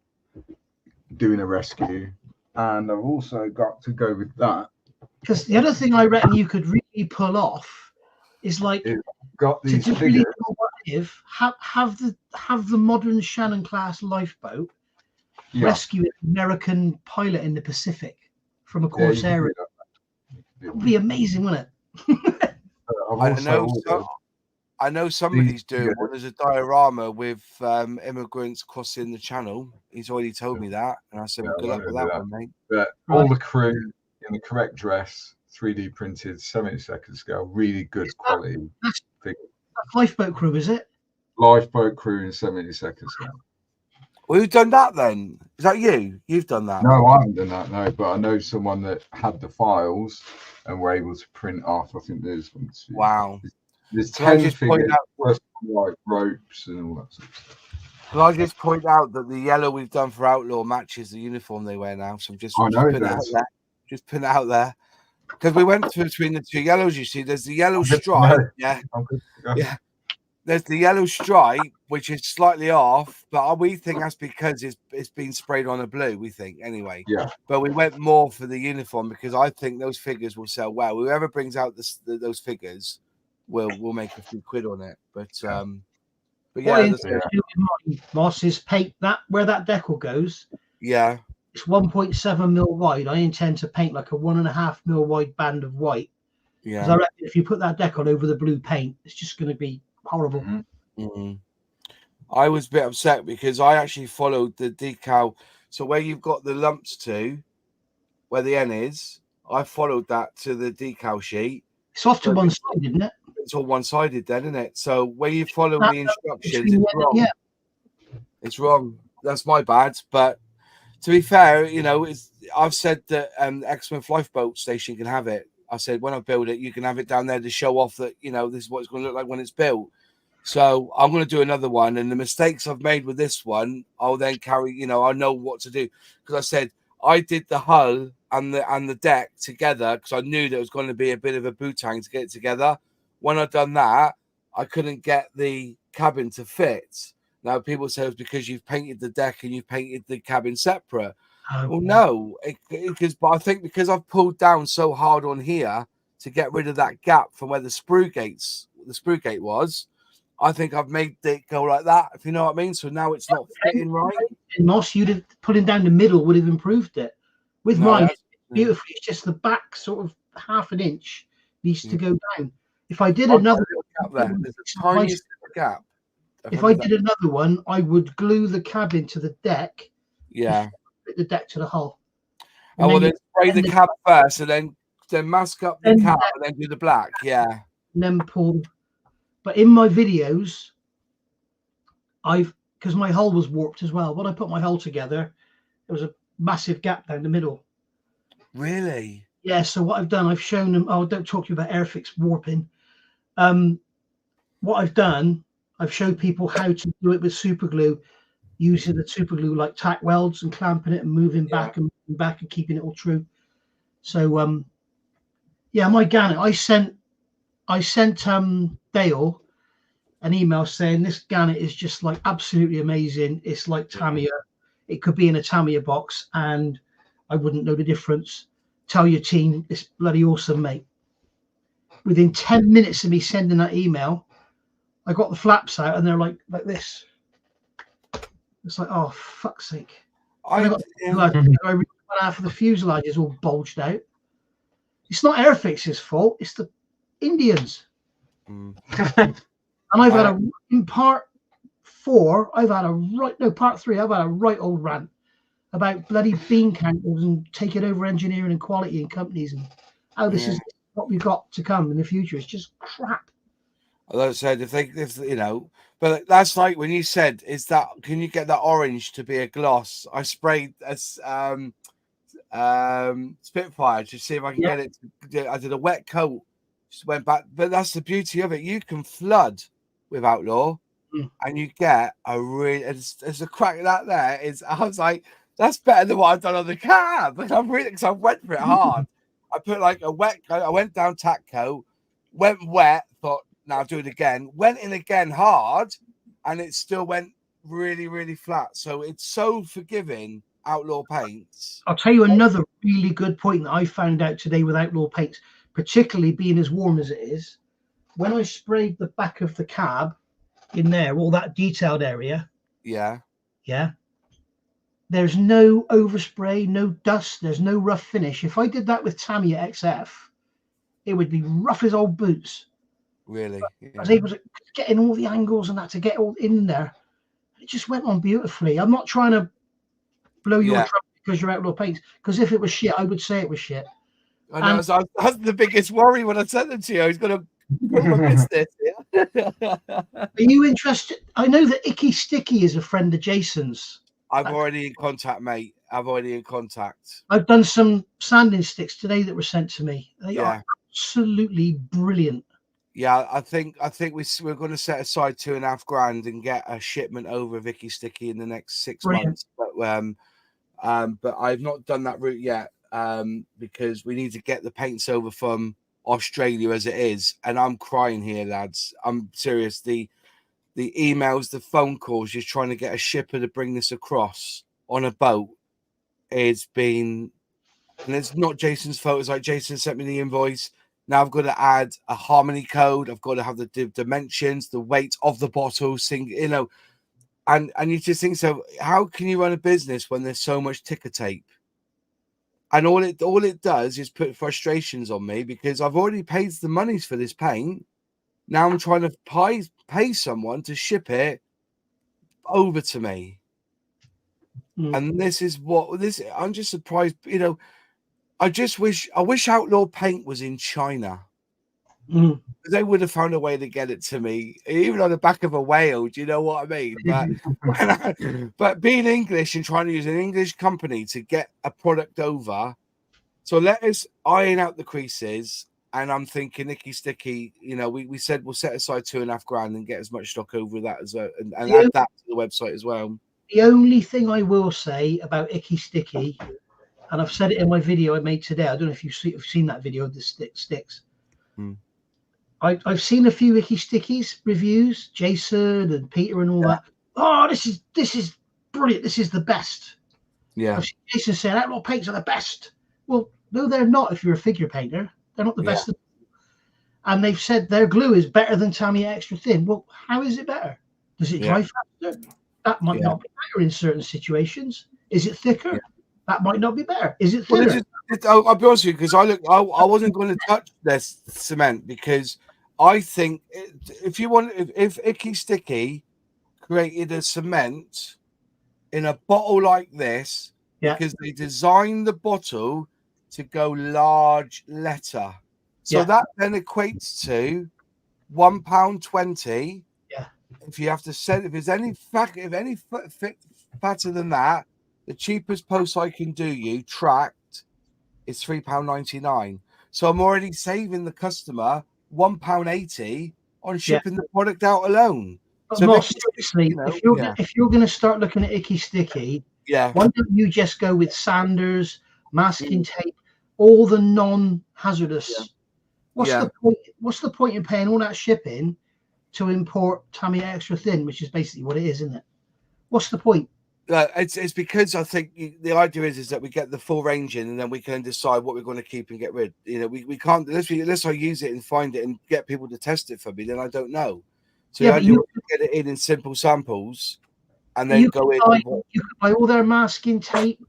doing a rescue, and I've also got to go with that. Because the other thing I reckon you could really you pull off is like It's got to these do really figures. innovative, have the modern Shannon class lifeboat Yeah, rescue an American pilot in the Pacific from a yeah, you can Corsair. do That would be amazing, wouldn't it? I've I also know. ordered I know somebody's doing figures. one. There's a diorama with immigrants crossing the channel. He's already told me that, and I said, Yeah, "Well, good I luck with know that that. one, mate." But all the crew in the correct dress, 3D printed, 72nd scale, really good quality That's figure. lifeboat crew, is it? Lifeboat crew in 72nd scale. Well, who's done that then? Is that you? You've done that? No, I haven't done that, no, but I know someone that had the files and were able to print off. I think there's one, two. Wow. There's Can I 10 just point figures, out? plus like ropes and all that sort of stuff. Can I just point out that the yellow we've done for Outlaw matches the uniform they wear now? So I'm just I know putting it out this. there. Just putting it out there. Because we went between the two yellows, you see. There's the yellow I'm good to stripe. know. Yeah. I'm good to go. Yeah. There's the yellow stripe, which is slightly off, but we think that's because it's been sprayed on a blue, we think, anyway. Yeah. But we went more for the uniform because I think those figures will sell well. Whoever brings out those figures will make a few quid on it. But yeah, Moss is paint that where that decal goes. Yeah. It's 1.7 mil wide. I intend to paint like a 1.5 mil wide band of white. Yeah. Because I reckon if you put that decal over the blue paint, it's just going to be horrible. Mm-hmm. I was a bit upset because I actually followed the decal. So where you've got the lumps to, where the N is, I followed that to the decal sheet. It's off to one side, isn't it? It's all one-sided then, isn't it? So where you follow the instructions, it's wrong. Yeah. It's wrong. That's my bad. But to be fair, I've said that Exmouth Lifeboat Station can have it. I said, when I build it, you can have it down there to show off that, this is what it's going to look like when it's built. So I'm going to do another one. And the mistakes I've made with this one, I'll then carry, I know what to do. Because I said, I did the hull and the deck together because I knew there was going to be a bit of a bootang to get it together. When I'd done that, I couldn't get the cabin to fit. Now, people say it's because you've painted the deck and you've painted the cabin separate. Well, no, but I think because I've pulled down so hard on here to get rid of that gap from where the screw gate was, I think I've made it go like that, if you know what I mean. So now it's not fitting right. And Moss, you'd have putting down the middle would have improved it. With mine, it's beautiful. It's just the back sort of half an inch needs to go down. If I did another gap there, there's a tiny gap. If I did another one, I would glue the cabin to the deck. Yeah. The deck to the hull. And well, then spray the cab first, and then mask up the cab, and then do the black. Yeah. And then pull. But in my videos, because my hull was warped as well. When I put my hull together, there was a massive gap down the middle. Really? Yeah. So what I've done, I've shown them. Oh, don't talk to you about Airfix warping. What I've done, I've showed people how to do it with super glue, using the super glue like tack welds and clamping it and moving back and keeping it all true. So yeah, my Gannet, I sent Dale an email saying this Gannet is just like absolutely amazing. It's like Tamiya. It could be in a Tamiya box and I wouldn't know the difference. Tell your team it's bloody awesome, mate. Within 10 minutes of me sending that email, I got the flaps out and they're like this. It's like, oh, fuck's sake. Half of the fuselage is all bulged out. It's not Airfix's fault. It's the Indians. And I've had in part 4, part 3, I've had a right old rant about bloody bean counters and taking over engineering and quality in companies and how this is what we've got to come in the future. It's just crap. Like I said, but last night when you said, can you get that orange to be a gloss? I sprayed a Spitfire to see if I can get it. I did a wet coat, just went back. But that's the beauty of it. You can flood with Outlaw and you get there's a crack that there. I was like, that's better than what I've done on the cab. Like, because I went for it hard. I put like a wet coat. I went down tack coat, went wet, thought, now do it again. Went in again hard, and it still went really, really flat. So it's so forgiving, Outlaw paints. I'll tell you another really good point that I found out today with Outlaw paints. particularly being as warm as it is, when I sprayed the back of the cab in there, all that detailed area, Yeah. there's no overspray, no dust, there's no rough finish. If I did that with Tamiya XF, it would be rough as old boots. Really? I was able to get in all the angles and that to get all in there. It just went on beautifully. I'm not trying to blow your trumpet because you're Outlaw Paints, because if it was shit, I would say it was shit. I know. That's the biggest worry when I sent them to you. He's going to ruin my business. Are you interested? I know that Icky Sticky is a friend of Jason's. I'm already in contact, mate. I'm already in contact. I've done some sanding sticks today that were sent to me. They are Yeah. absolutely brilliant. Yeah, I think we're going to set aside $2,500 and get a shipment over Vicky Sticky in the next 6 months. But I've not done that route yet because we need to get the paints over from Australia as it is. And I'm crying here, lads. I'm serious. The emails, the phone calls, just trying to get a shipper to bring this across on a boat. It's been, and it's not Jason's photos. Like Jason sent me the invoice. Now I've got to add a harmony code. I've got to have the dimensions, the weight of the bottle, and you just think, so how can you run a business when there's so much ticker tape? And all it does is put frustrations on me because I've already paid the monies for this paint. Now I'm trying to pay someone to ship it over to me. And this is I'm just surprised, I wish Outlaw Paint was in China. They would have found a way to get it to me, even on the back of a whale. Do you know what I mean? But being English and trying to use an English company to get a product over, so let us iron out the creases. And I'm thinking, Nicky Sticky, we said we'll set aside $2,500 and get as much stock over that and add that to the website as well. The only thing I will say about Icky Sticky, and I've said it in my video I made today. I don't know if you've seen that video of the sticks. I've seen a few Icky Stickies reviews, Jason and Peter and all that. Oh, this is brilliant. This is the best. Yeah. I've seen Jason saying Outlaw Paints are the best. Well, no, they're not. If you're a figure painter, they're not the best. And they've said their glue is better than Tamiya Extra Thin. Well, how is it better? Does it dry faster? That might not be better in certain situations. Is it thicker? Yeah. That might not be better. Is it thinner? I'll be honest with you, because I wasn't going to touch this cement because I think if Icky Sticky created a cement in a bottle like this, because they designed the bottle to go large letter, so that then equates to £1.20. If you have to send, if there's any fatter than that, the cheapest post I can do you tracked is £3.99. So I'm already saving the customer £1.80 on shipping the product out alone. But so seriously, if you're going to start looking at Icky Sticky, why don't you just go with sanders, masking tape, all the non-hazardous? What's the point in paying all that shipping to import Tamiya Extra Thin, which is basically what it is, isn't it? What's the point? It's because I think the idea is that we get the full range in, and then we can decide what we're going to keep and get rid. We can't unless I use it and find it and get people to test it for me. Then I don't know. So the idea is to get it in simple samples, and then go in. You can buy all their masking tape,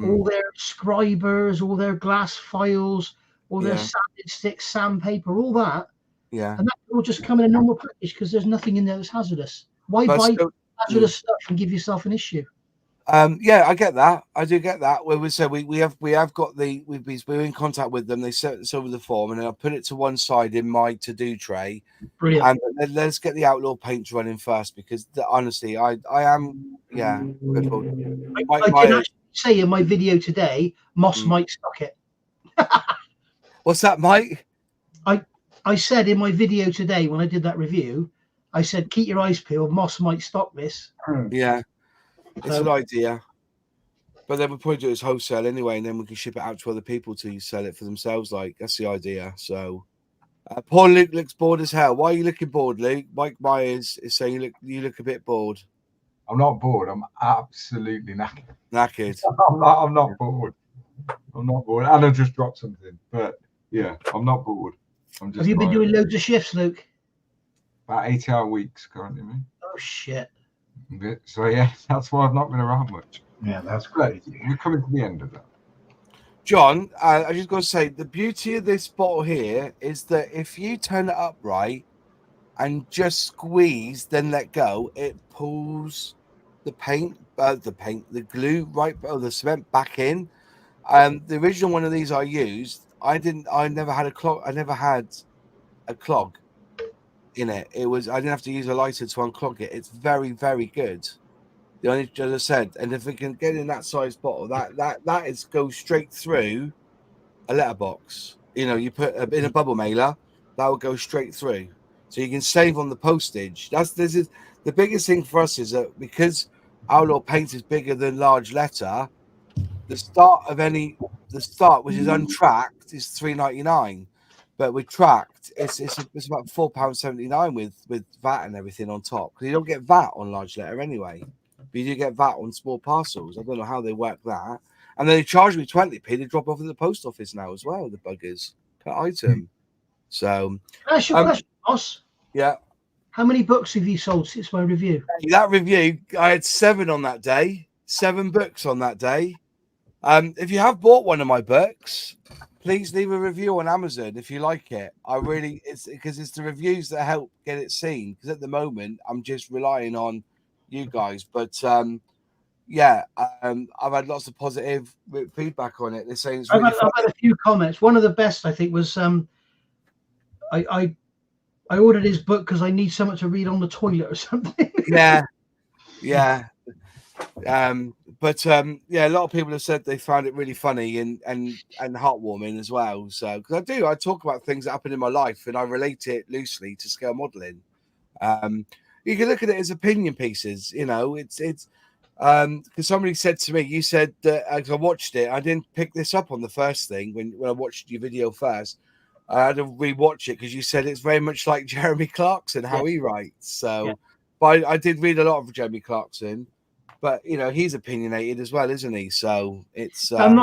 all their scribers, all their glass files, all their sanding sticks, sandpaper, all that. Yeah, and that will just come in a normal package because there's nothing in there that's hazardous. Why buy hazardous stuff and give yourself an issue? I get that. I do get that. Where we said we have got we're in contact with them. They sent us over the form, and then I put it to one side in my to-do tray. Brilliant. And let's get the Outlaw paints running first because honestly, I am grateful. I did actually say in my video today, Moss might stock it. What's that, Mike? I said in my video today when I did that review, I said, keep your eyes peeled. Moss might stock this. Yeah, it's an idea. But then we'll probably do it as wholesale anyway, and then we can ship it out to other people to sell it for themselves. Like, that's the idea. So, poor Luke looks bored as hell. Why are you looking bored, Luke? Mike Myers is saying you look a bit bored. I'm not bored. I'm absolutely knackered. Knackered. I'm not bored. I'm not bored. And I just dropped something. But Yeah, I'm not bored. I'm just Have you been like, doing loads of shifts, Luke? about 8-hour weeks currently, mate. Oh shit! So yeah, that's why I've not been around much. Yeah, that's But crazy. we're coming to the end of that. John, I just got to say, the beauty of this bottle here is that if you turn it up right and just squeeze, then let go, it pulls the the glue the cement back in. The original one of these I used, I never had a clog. I never had a clog in it. I didn't have to use a lighter to unclog it. It's very, very good. The only, as I said, and if we can get in that size bottle, that is goes straight through a letterbox. You know, you put in a bubble mailer, that will go straight through. So you can save on the postage. This is the biggest thing for us, is that because Outlaw paint is bigger than large letter, the start, which is untracked, is £3.99, but with tracked, it's about £4.79 with VAT and everything on top, because you don't get VAT on large letter anyway. But you do get VAT on small parcels. I don't know how they work that. And then they charge me 20p to drop off at the post office now as well, the buggers, per item. So, That's your question, boss. yeah. How many books have you sold since my review? That review, I had 7 on that day. 7 books on that day. If you have bought one of my books, please leave a review on Amazon if you like it. It's because it's the reviews that help get it seen. Because at the moment, I'm just relying on you guys. But I've had lots of positive feedback on it. They're saying it's really I've had a few comments. One of the best, I think, was I ordered his book because I need someone to read on the toilet or something. Yeah. A lot of people have said they found it really funny and heartwarming as well. So, because I talk about things that happen in my life and I relate it loosely to scale modeling. You can look at it as opinion pieces. You know, it's because somebody said to me, you said that as I watched it, I didn't pick this up on the first thing when I watched your video first. I had to rewatch it because you said it's very much like Jeremy Clarkson, how he writes. So, but I did read a lot of Jeremy Clarkson, but you know, he's opinionated as well, isn't he? So it's I'm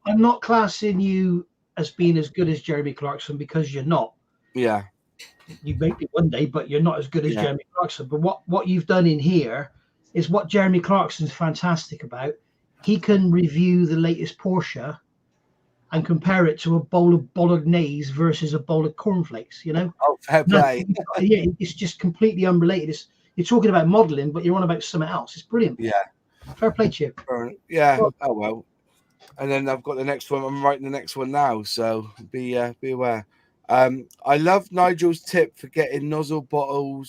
not classing you as being as good as Jeremy Clarkson, because you're not. Yeah. You may be one day, but you're not as good as Jeremy Clarkson. But what you've done in here is what Jeremy Clarkson's fantastic about. He can review the latest Porsche and compare it to a bowl of bolognese versus a bowl of cornflakes, you know? Oh, fair play. Yeah, it's just completely unrelated. You're talking about modeling, but you're on about something else. It's brilliant. Yeah. Fair play to you. Yeah. Oh, well. And then I've got the next one. I'm writing the next one now, so be aware. I love Nigel's tip for getting nozzle bottle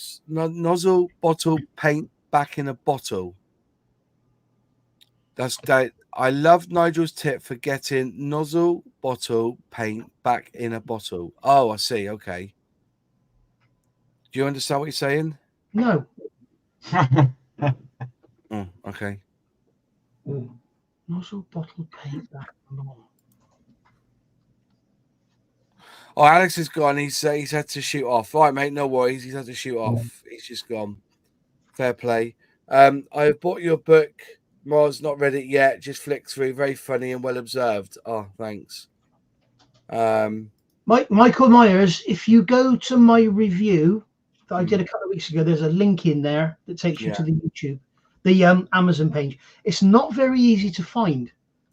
paint back in a bottle. I love Nigel's tip for getting nozzle bottle paint back in a bottle. Oh, I see. Okay. Do you understand what you're saying? No. Okay. Nozzle bottle paint back in a bottle. Oh, Alex is gone. He's had to shoot off. All right, mate. No worries. He's had to shoot off. He's just gone. Fair play. I've bought your book. Mars, not read it yet. Just flicked through. Very funny and well observed. Oh, thanks. Michael Myers, if you go to my review that I did a couple of weeks ago, there's a link in there that takes you to the YouTube, the Amazon page. It's not very easy to find.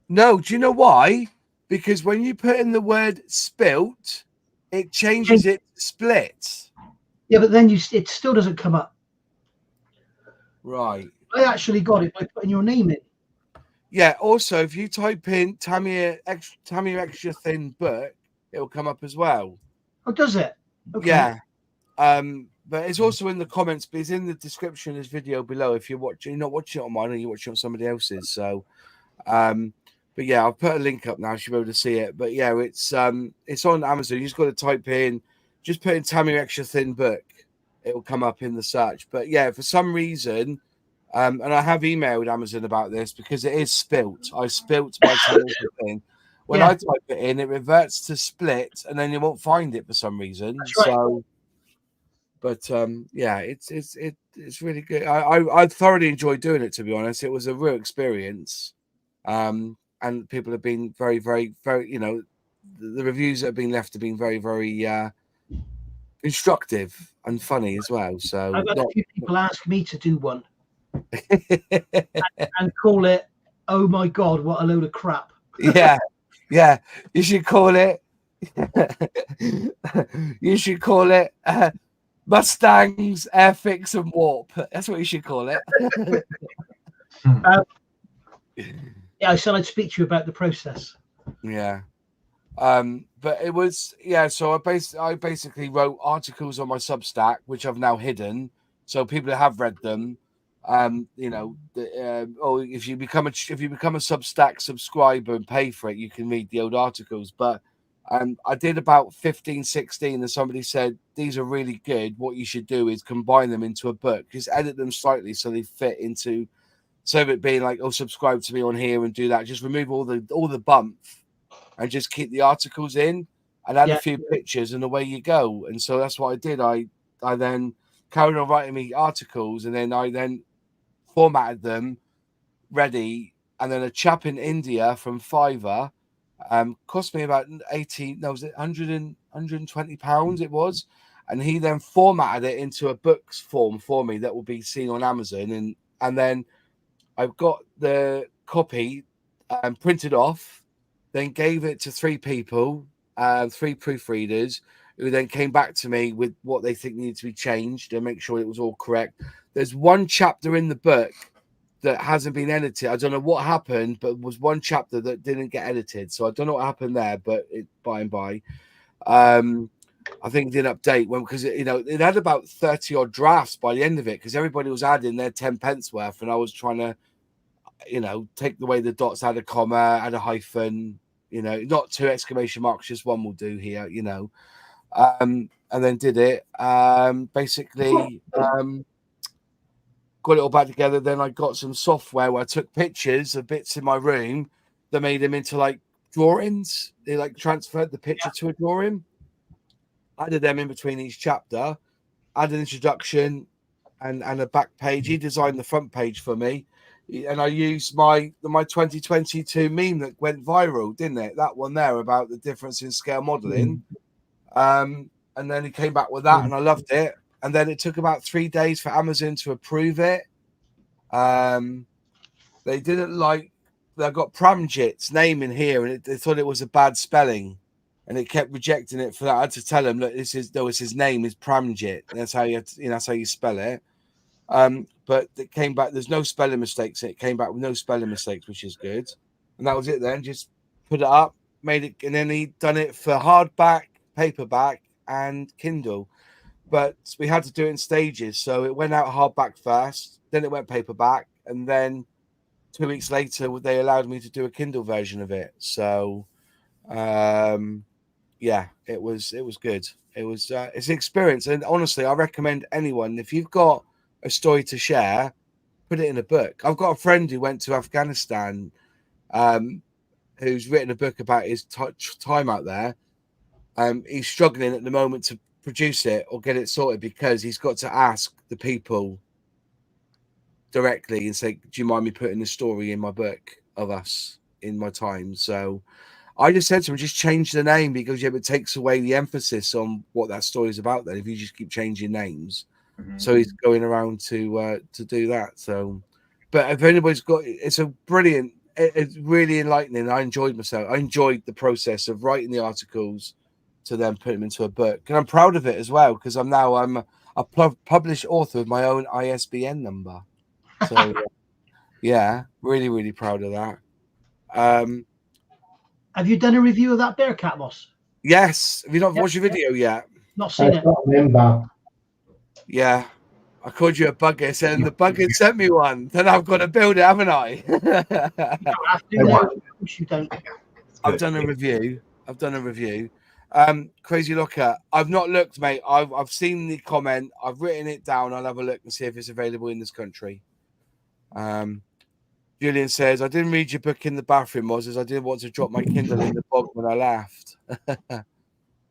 No, do you know why? Because when you put in the word spilt, it changes it to split. Yeah, but then it still doesn't come up. Right. I actually got it by putting your name in. Yeah. Also, if you type in Tamiya extra thin book, it will come up as well. Oh, does it? Okay. Yeah. But it's also in the comments, but it's in the description of this video below. If you're not watching it on mine, or you're watching it on somebody else's. So, but yeah, I'll put a link up now. You'll be able to see it. But yeah, it's on Amazon. You just got to type in, just put in Tamiya extra thin book. It will come up in the search. But yeah, for some reason, and I have emailed Amazon about this because it is spilt. I spilt my thing. When I type it in, it reverts to split, and then you won't find it for some reason. That's right. So, but yeah, it's really good. I thoroughly enjoyed doing it. To be honest, it was a real experience. And people have been very, very, very, the reviews that have been left have been very, very instructive and funny as well. So I've had a few people ask me to do one and call it, "Oh my God, what a load of crap." yeah, you should call it. You should call it Mustangs, Airfix, and Warp. That's what you should call it. Yeah, I said I'd speak to you about the process. Yeah. But it was, yeah, so I basically wrote articles on my Substack, which I've now hidden, so people that have read them, you know, or if you become a Substack subscriber and pay for it, you can read the old articles. But I did about 15, 16, and somebody said these are really good. What you should do is combine them into a book, just edit them slightly so they fit into, so it being like, oh, subscribe to me on here and do that. Just remove all the bump and just keep the articles in and add a few pictures, and away you go. And so that's what I did. I then carried on writing me articles, and then I formatted them ready. And then a chap in India from Fiverr cost me about 120 pounds it was. And he then formatted it into a books form for me that will be seen on Amazon. And then I've got the copy printed off, then gave it to 3 people, 3 proofreaders, who then came back to me with what they think needed to be changed and make sure it was all correct. There's one chapter in the book that hasn't been edited. I don't know what happened, but it was one chapter that didn't get edited. So I don't know what happened there, but by and by. I think it didn't update because it had about 30 odd drafts by the end of it, because everybody was adding their 10 pence worth, and I was trying to, take away the dots, add a comma, add a hyphen, not 2 exclamation marks, just one will do here, and then did it. Basically, got it all back together. Then I got some software where I took pictures of bits in my room that made them into like drawings. They like transferred the picture to a drawing, added them in between each chapter, added an introduction and a back page. He designed the front page for me. And I used my 2022 meme that went viral, didn't it? That one there about the difference in scale modeling. And then he came back with that, and I loved it. And then it took about 3 days for Amazon to approve it. They didn't like, they got Pramjit's name in here, and they thought it was a bad spelling, and it kept rejecting it for that. I had to tell him, look, his name is Pramjit. That's how that's how you spell it. But it came back, there's no spelling mistakes. It came back with no spelling mistakes, which is good. And that was it then. Just put it up, made it, and then he'd done it for hardback, paperback, and Kindle. But we had to do it in stages. So it went out hardback first, then it went paperback, and then 2 weeks later, they allowed me to do a Kindle version of it. So, yeah, it was good. It was it's an experience, and honestly, I recommend anyone, if you've got a story to share, put it in a book. I've got a friend who went to Afghanistan, who's written a book about his time out there. He's struggling at the moment to produce it or get it sorted because he's got to ask the people directly and say, do you mind me putting a story in my book of us in my time? So I just said to him, just change the name, because it takes away the emphasis on what that story is about then if you just keep changing names. So he's going around to do that. So, but if anybody's got, it's a brilliant, it's really enlightening. I enjoyed myself. I enjoyed the process of writing the articles to then put them into a book, and I'm proud of it as well, because I'm a published author with my own ISBN number. So yeah, really, really proud of that. Have you done a review of that Bearcat, Moss? Yes. Have you not watched your video yet? Not seen it. Yeah, I called you a bugger, and the bugger sent me one. Then I've got to build it, haven't I? You don't. I've done a review. Crazy Looker. I've not looked, mate. I've seen the comment. I've written it down. I'll have a look and see if it's available in this country. Julian says, I didn't read your book in the bathroom, Moz, as I didn't want to drop my Kindle in the bog when I laughed.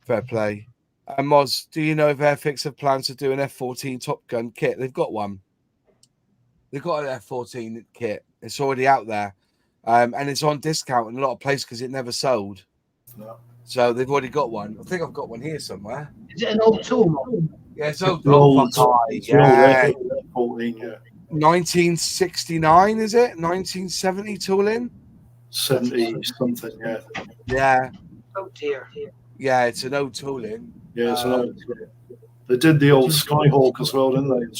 Fair play. Moz, do you know if Airfix have plans to do an F-14 Top Gun kit? They've got one. They've got an F-14 kit. It's already out there. And it's on discount in a lot of places because it never sold. No. So they've already got one. I think I've got one here somewhere. Is it an old tool? Yeah, it's old. The old, Yeah. 14, yeah. 1969, is it? 1970 tooling? 70 something, yeah. Yeah. Oh dear. Yeah, it's an old tooling. Yeah, it's an old. They did the old Skyhawk as well, didn't they? In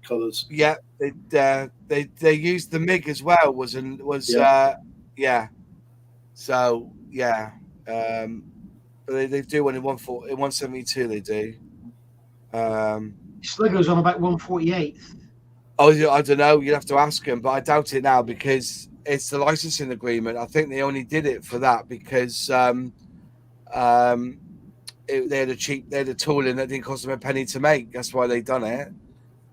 colours. Yeah, they used the MiG as well. Yeah. So yeah, but they do one in 172. They do. Sligo's on about 148. Oh, I don't know. You'd have to ask them, but I doubt it now because it's the licensing agreement. I think they only did it for that because they had a tooling that didn't cost them a penny to make. That's why they done it.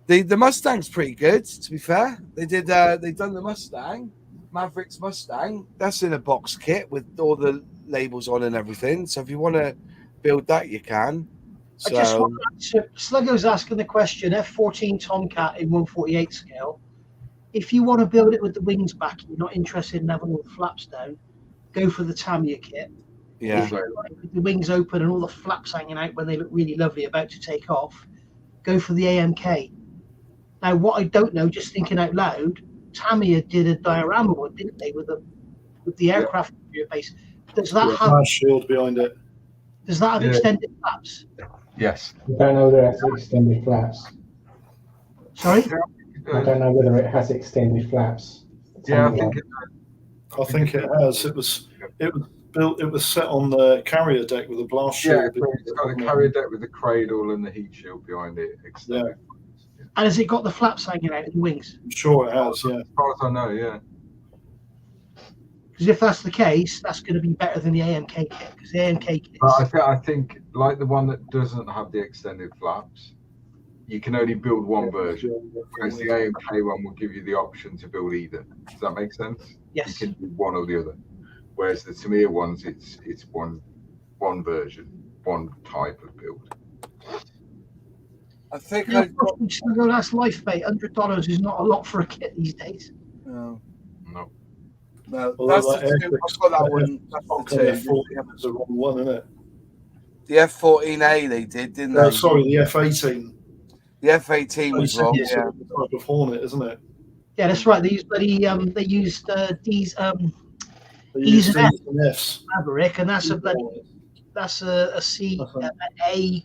The Mustang's pretty good, to be fair. They done the Mustang, Maverick's Mustang. That's in a box kit with all the labels on and everything. So if you want to build that, you can. So, I just want to, Sluggo's asking the question, F-14 Tomcat in 148 scale. If you want to build it with the wings back, you're not interested in having all the flaps down, go for the Tamiya kit. yeah. If you like with the wings open and all the flaps hanging out when they look really lovely about to take off, go for the AMK. Now, what I don't know, just thinking out loud, Tamiya did a diorama one, didn't they, with the aircraft base? Does that have Flash shield behind it? Does that have extended flaps? Yes. I don't know whether it has extended flaps. Sorry? I don't know whether it has extended flaps. Yeah, I think it has. It was built. It was set on the carrier deck with a blast shield. Yeah, it's got a carrier deck with the cradle and the heat shield behind it. Extended. And has it got the flaps hanging out in the wings? I'm sure it has, yeah. As far as I know, yeah. Because if that's the case, that's going to be better than the AMK kit. Because the AMK kit But I think, like the one that doesn't have the extended flaps, you can only build one version. Whereas the AMK one will give you the option to build either. Does that make sense? Yes. You can do one or the other. Whereas the Tamiya ones, it's one version, one type of build. I think Yeah, I've got. that's Lifeboat. $100 is not a lot for a kit these days. No, No. that's the two. I've got that one. That's the two. F-14 the wrong one, isn't it? The F-14A they did, didn't they? Sorry, the F-18. The F-18 was wrong. It's Yeah. a type of Hornet, isn't it? Yeah, that's right. They used these They E's use and D's and F's. Maverick, and that's a C, an A, An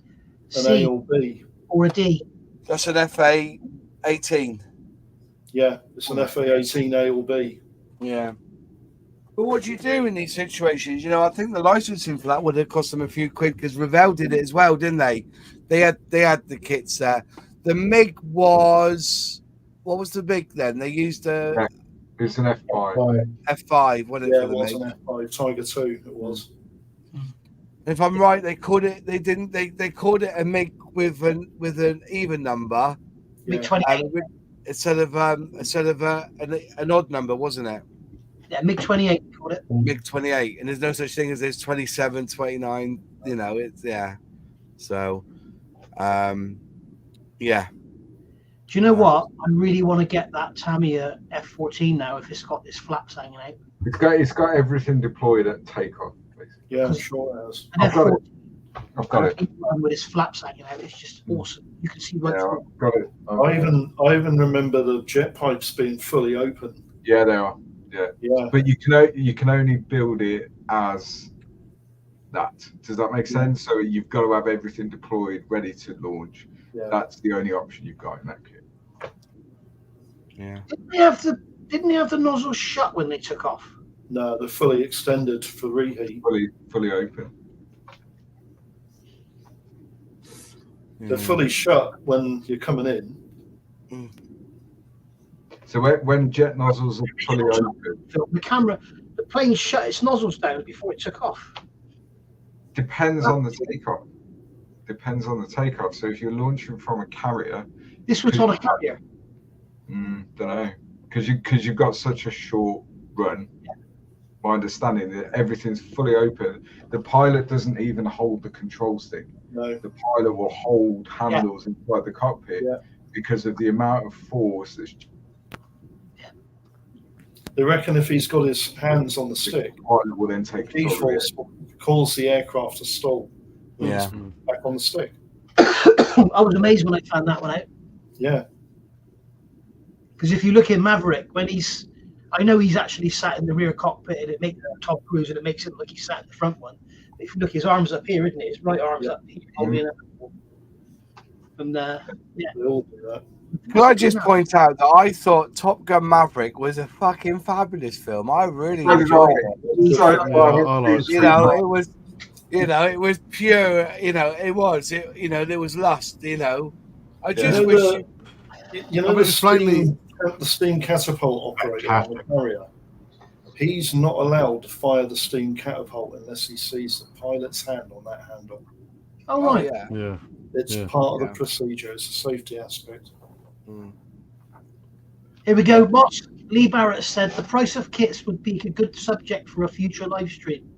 C, A or B. or a D. That's an FA-18. Yeah, it's an FA-18A or B. Yeah. But what do you do in these situations? You know, I think the licensing for that would have cost them a few quid because Revell did it as well, didn't they? They had the kits there. The MiG was, what was the MiG then? They used a It's an F5. F5, wasn't it? Yeah, For it the was MiG? an F5 Tiger 2. It was. If I'm right, they called it. They didn't. They called it a MiG with an even number. MiG 28. Instead of an odd number, wasn't it? Yeah, MiG 28 called it. MiG 28, and there's no such thing as there's 27, 29. You know, it's So, yeah. Do you know what? I really want to get that Tamiya F-14 now if it's got this flaps hanging out. It's got everything deployed at takeoff. Basically. Yeah, I'm sure it has. An I've got it. F-14 I've got it. with its flaps hanging out, it's just awesome. You can see right Yeah, through. I've got it. I even remember the jet pipes being fully open. Yeah, they are. Yeah. Yeah. But you can only build it as that. Does that make sense? So you've got to have everything deployed, ready to launch. Yeah. That's the only option you've got in that kit. Yeah. Didn't they have the nozzles shut when they took off? No, they're fully extended for reheat. Fully open. They're fully shut when you're coming in. So when jet nozzles are fully open, The plane shut its nozzles down before it took off. depends on the takeoff. Depends on the takeoff. So if you're launching from a carrier, This was on a carrier. don't know, because you've got such a short run. My understanding that everything's fully open. The pilot doesn't even hold the control stick. No. The pilot will hold handles inside the cockpit because of the amount of force that's. They reckon if he's got his hands on the stick, The pilot will then take control of G-force it. will cause the aircraft to stall. Yeah. Back on the stick. I was amazed when I found that one out. Yeah. Because if you look in Maverick, I know he's actually sat in the rear cockpit and it makes Tom Cruise and it makes it look like he's sat in the front one. But if you look, his arm's up here, isn't it? His right arm's up here. And yeah. They all do that. Can I just point out that I thought Top Gun Maverick was a fucking fabulous film. I really enjoyed it. It was pure. It was lust. I just wish. The steam catapult operator on the carrier. He's not allowed to fire the steam catapult unless he sees the pilot's hand on that handle. Oh right. Yeah. It's part of the procedure. It's a safety aspect. Here we go, Moss. Lee Barrett said the price of kits would be a good subject for a future live stream.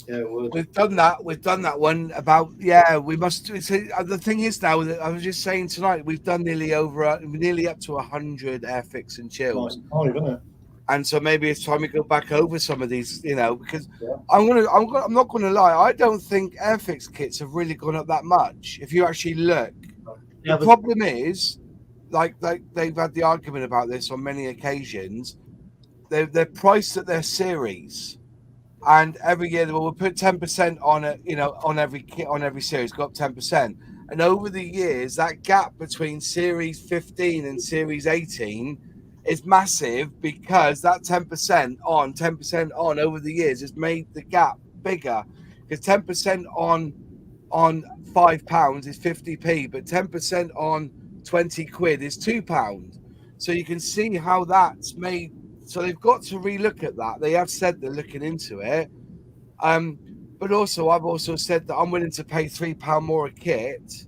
Yeah, it would. We've done that. We've done that one about. Yeah, we must. The thing is now that I was just saying tonight, we've done nearly up to 100 Airfix and Chills. Nice, isn't it? And so maybe it's time we go back over some of these, because I'm not gonna lie, I don't think Airfix kits have really gone up that much. If you actually look, the problem is, like they've had the argument about this on many occasions. They're priced at their series, and every year we'll put 10% on it, on every kit, on every series, go up 10%. And over the years, that gap between Series 15 and Series 18 is massive, because that 10% on over the years has made the gap bigger. Because 10% on £5 is 50p, but 10% on 20 quid is £2. So you can see how that's made. So they've got to relook at that. They have said they're looking into it. But also, I've also said that I'm willing to pay £3 more a kit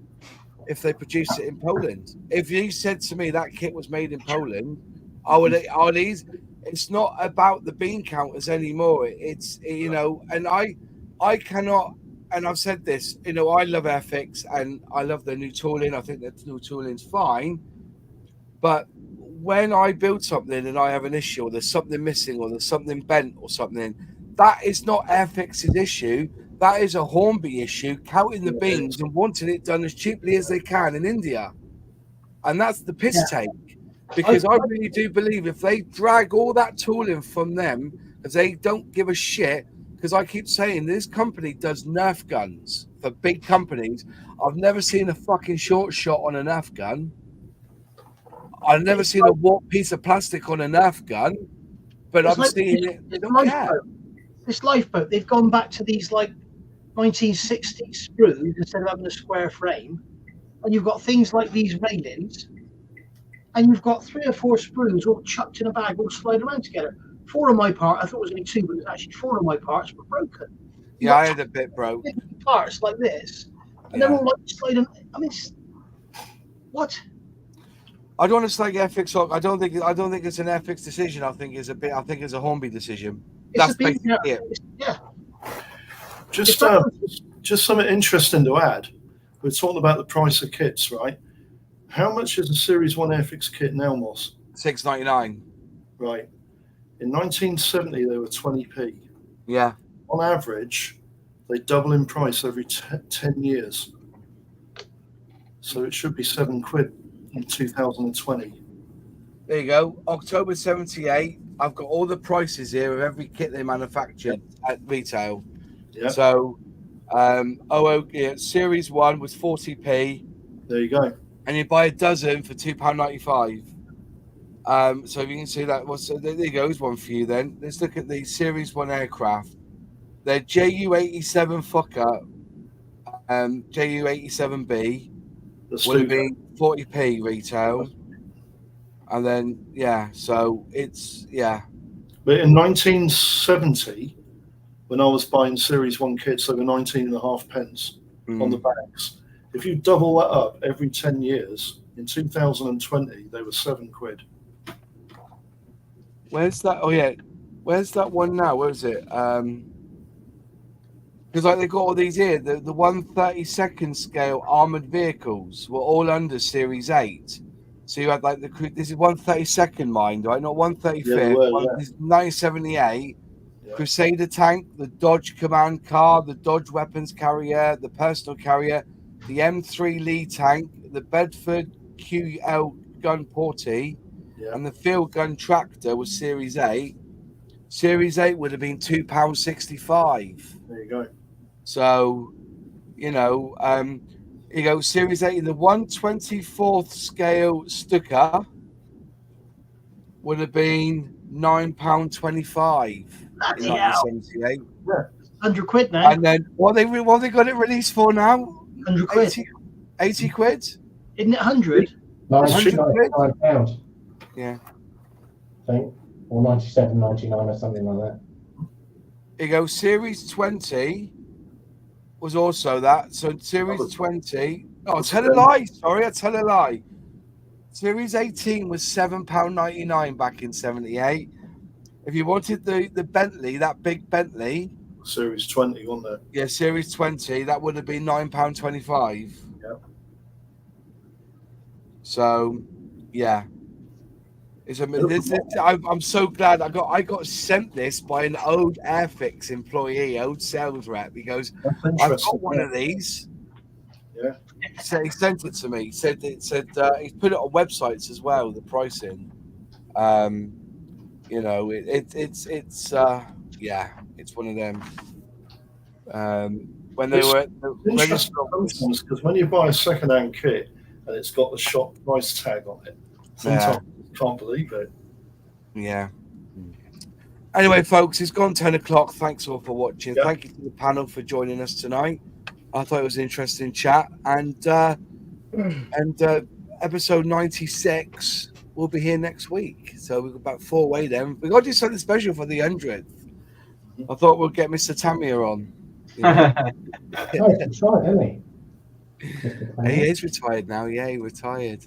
if they produce it in Poland. If you said to me that kit was made in Poland, I would ease. It's not about the bean counters anymore. It's, and I cannot, and I've said this, I love Airfix and I love their new tooling. I think their new tooling's fine. But when I build something and I have an issue, or there's something missing, or there's something bent or something, that is not Airfix's issue. That is a Hornby issue, counting the beans and wanting it done as cheaply as they can in India. And that's the piss take. Because I really do believe if they drag all that tooling from them, because they don't give a shit, because I keep saying this company does Nerf guns for big companies. I've never seen a fucking short shot on a Nerf gun. I've never seen a warped piece of plastic on a Nerf gun, but I'm seeing it. They don't care. This Lifeboat, they've gone back to these 1960s screws instead of having a square frame. And you've got things like these railings. And you've got 3 or 4 screws all chucked in a bag, all sliding around together. 4 of my parts, I thought it was only 2, but it was actually 4 of my parts were broken. Yeah, I had a bit broke. Parts like this, and they're all sliding. I mean, what? I don't want to slag Airfix. I don't think it's an Airfix decision. I think it's a Hornby decision. That's basically it. Yeah. Just something interesting to add. We're talking about the price of kits, right? How much is a Series 1 Airfix kit now, Moss? $6.99. Right. In 1970, they were 20p. Yeah. On average, they double in price every 10 years. So it should be £7 in 2020. There you go. October 78. I've got all the prices here of every kit they manufactured at retail. Yeah. So, Series 1 was 40p. There you go. And you buy a dozen for £2.95. So if you can see that, there you go. Here's one for you then. Let's look at the Series 1 aircraft. They're JU-87 Fokker, JU-87B would have been 40p retail. And then, so it's, But in 1970, when I was buying Series 1 kits, they were 19.5 pence on the bags. If you double that up every 10 years, in 2020, they were £7. Where's that? Oh, yeah. Where's that one now? Where is it? Because they've got all these here. The 1/32nd scale armoured vehicles were all under Series 8. So you had this is 1/32nd, mind, right? Not 1/35th. This is 1978. Crusader tank, the Dodge command car, the Dodge weapons carrier, the personal carrier, the M3 Lee tank, the Bedford QL gun portee, and the field gun tractor was Series 8. Series 8 would have been £2.65. There you go. So, Series 8 in the 1/24th scale Stuka would have been £9.25 in 1978. Yeah. £100 now. And then what they got it released for now? 100 quid. 80 quid? Isn't it 100? £99. Yeah. I think. Or 97.99 or something like that. Here you go. Series 20 was also that. So Series 20. Oh, tell a lie. Sorry, I tell a lie. Series 18 was £7.99 back in 78. If you wanted the Bentley, that big Bentley. Series 20, wasn't it? Yeah, Series 20, that would have been £9.25. Yeah. So, yeah. I'm so glad I got sent this by an old Airfix employee, old sales rep. He goes, I've got one of these. Yeah. So he sent it to me. He said he's put it on websites as well, the pricing. It's one of them. When they were interesting sometimes, because when you buy a second-hand kit and it's got the shop price tag on it, sometimes you can't believe it. Yeah. Anyway, folks, it's gone 10 o'clock. Thanks all for watching. Yeah. Thank you to the panel for joining us tonight. I thought it was an interesting chat, and episode 96 will be here next week. So we've got about 4 away then. We've got to do something special for the 100th. I thought we'll get Mr. Tamiya on. He's retired, isn't he? He is retired now. Yeah, he retired.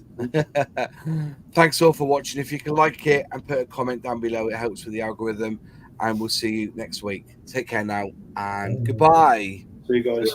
Thanks all for watching. If you can like it and put a comment down below, it helps with the algorithm. And we'll see you next week. Take care now and goodbye. See you guys.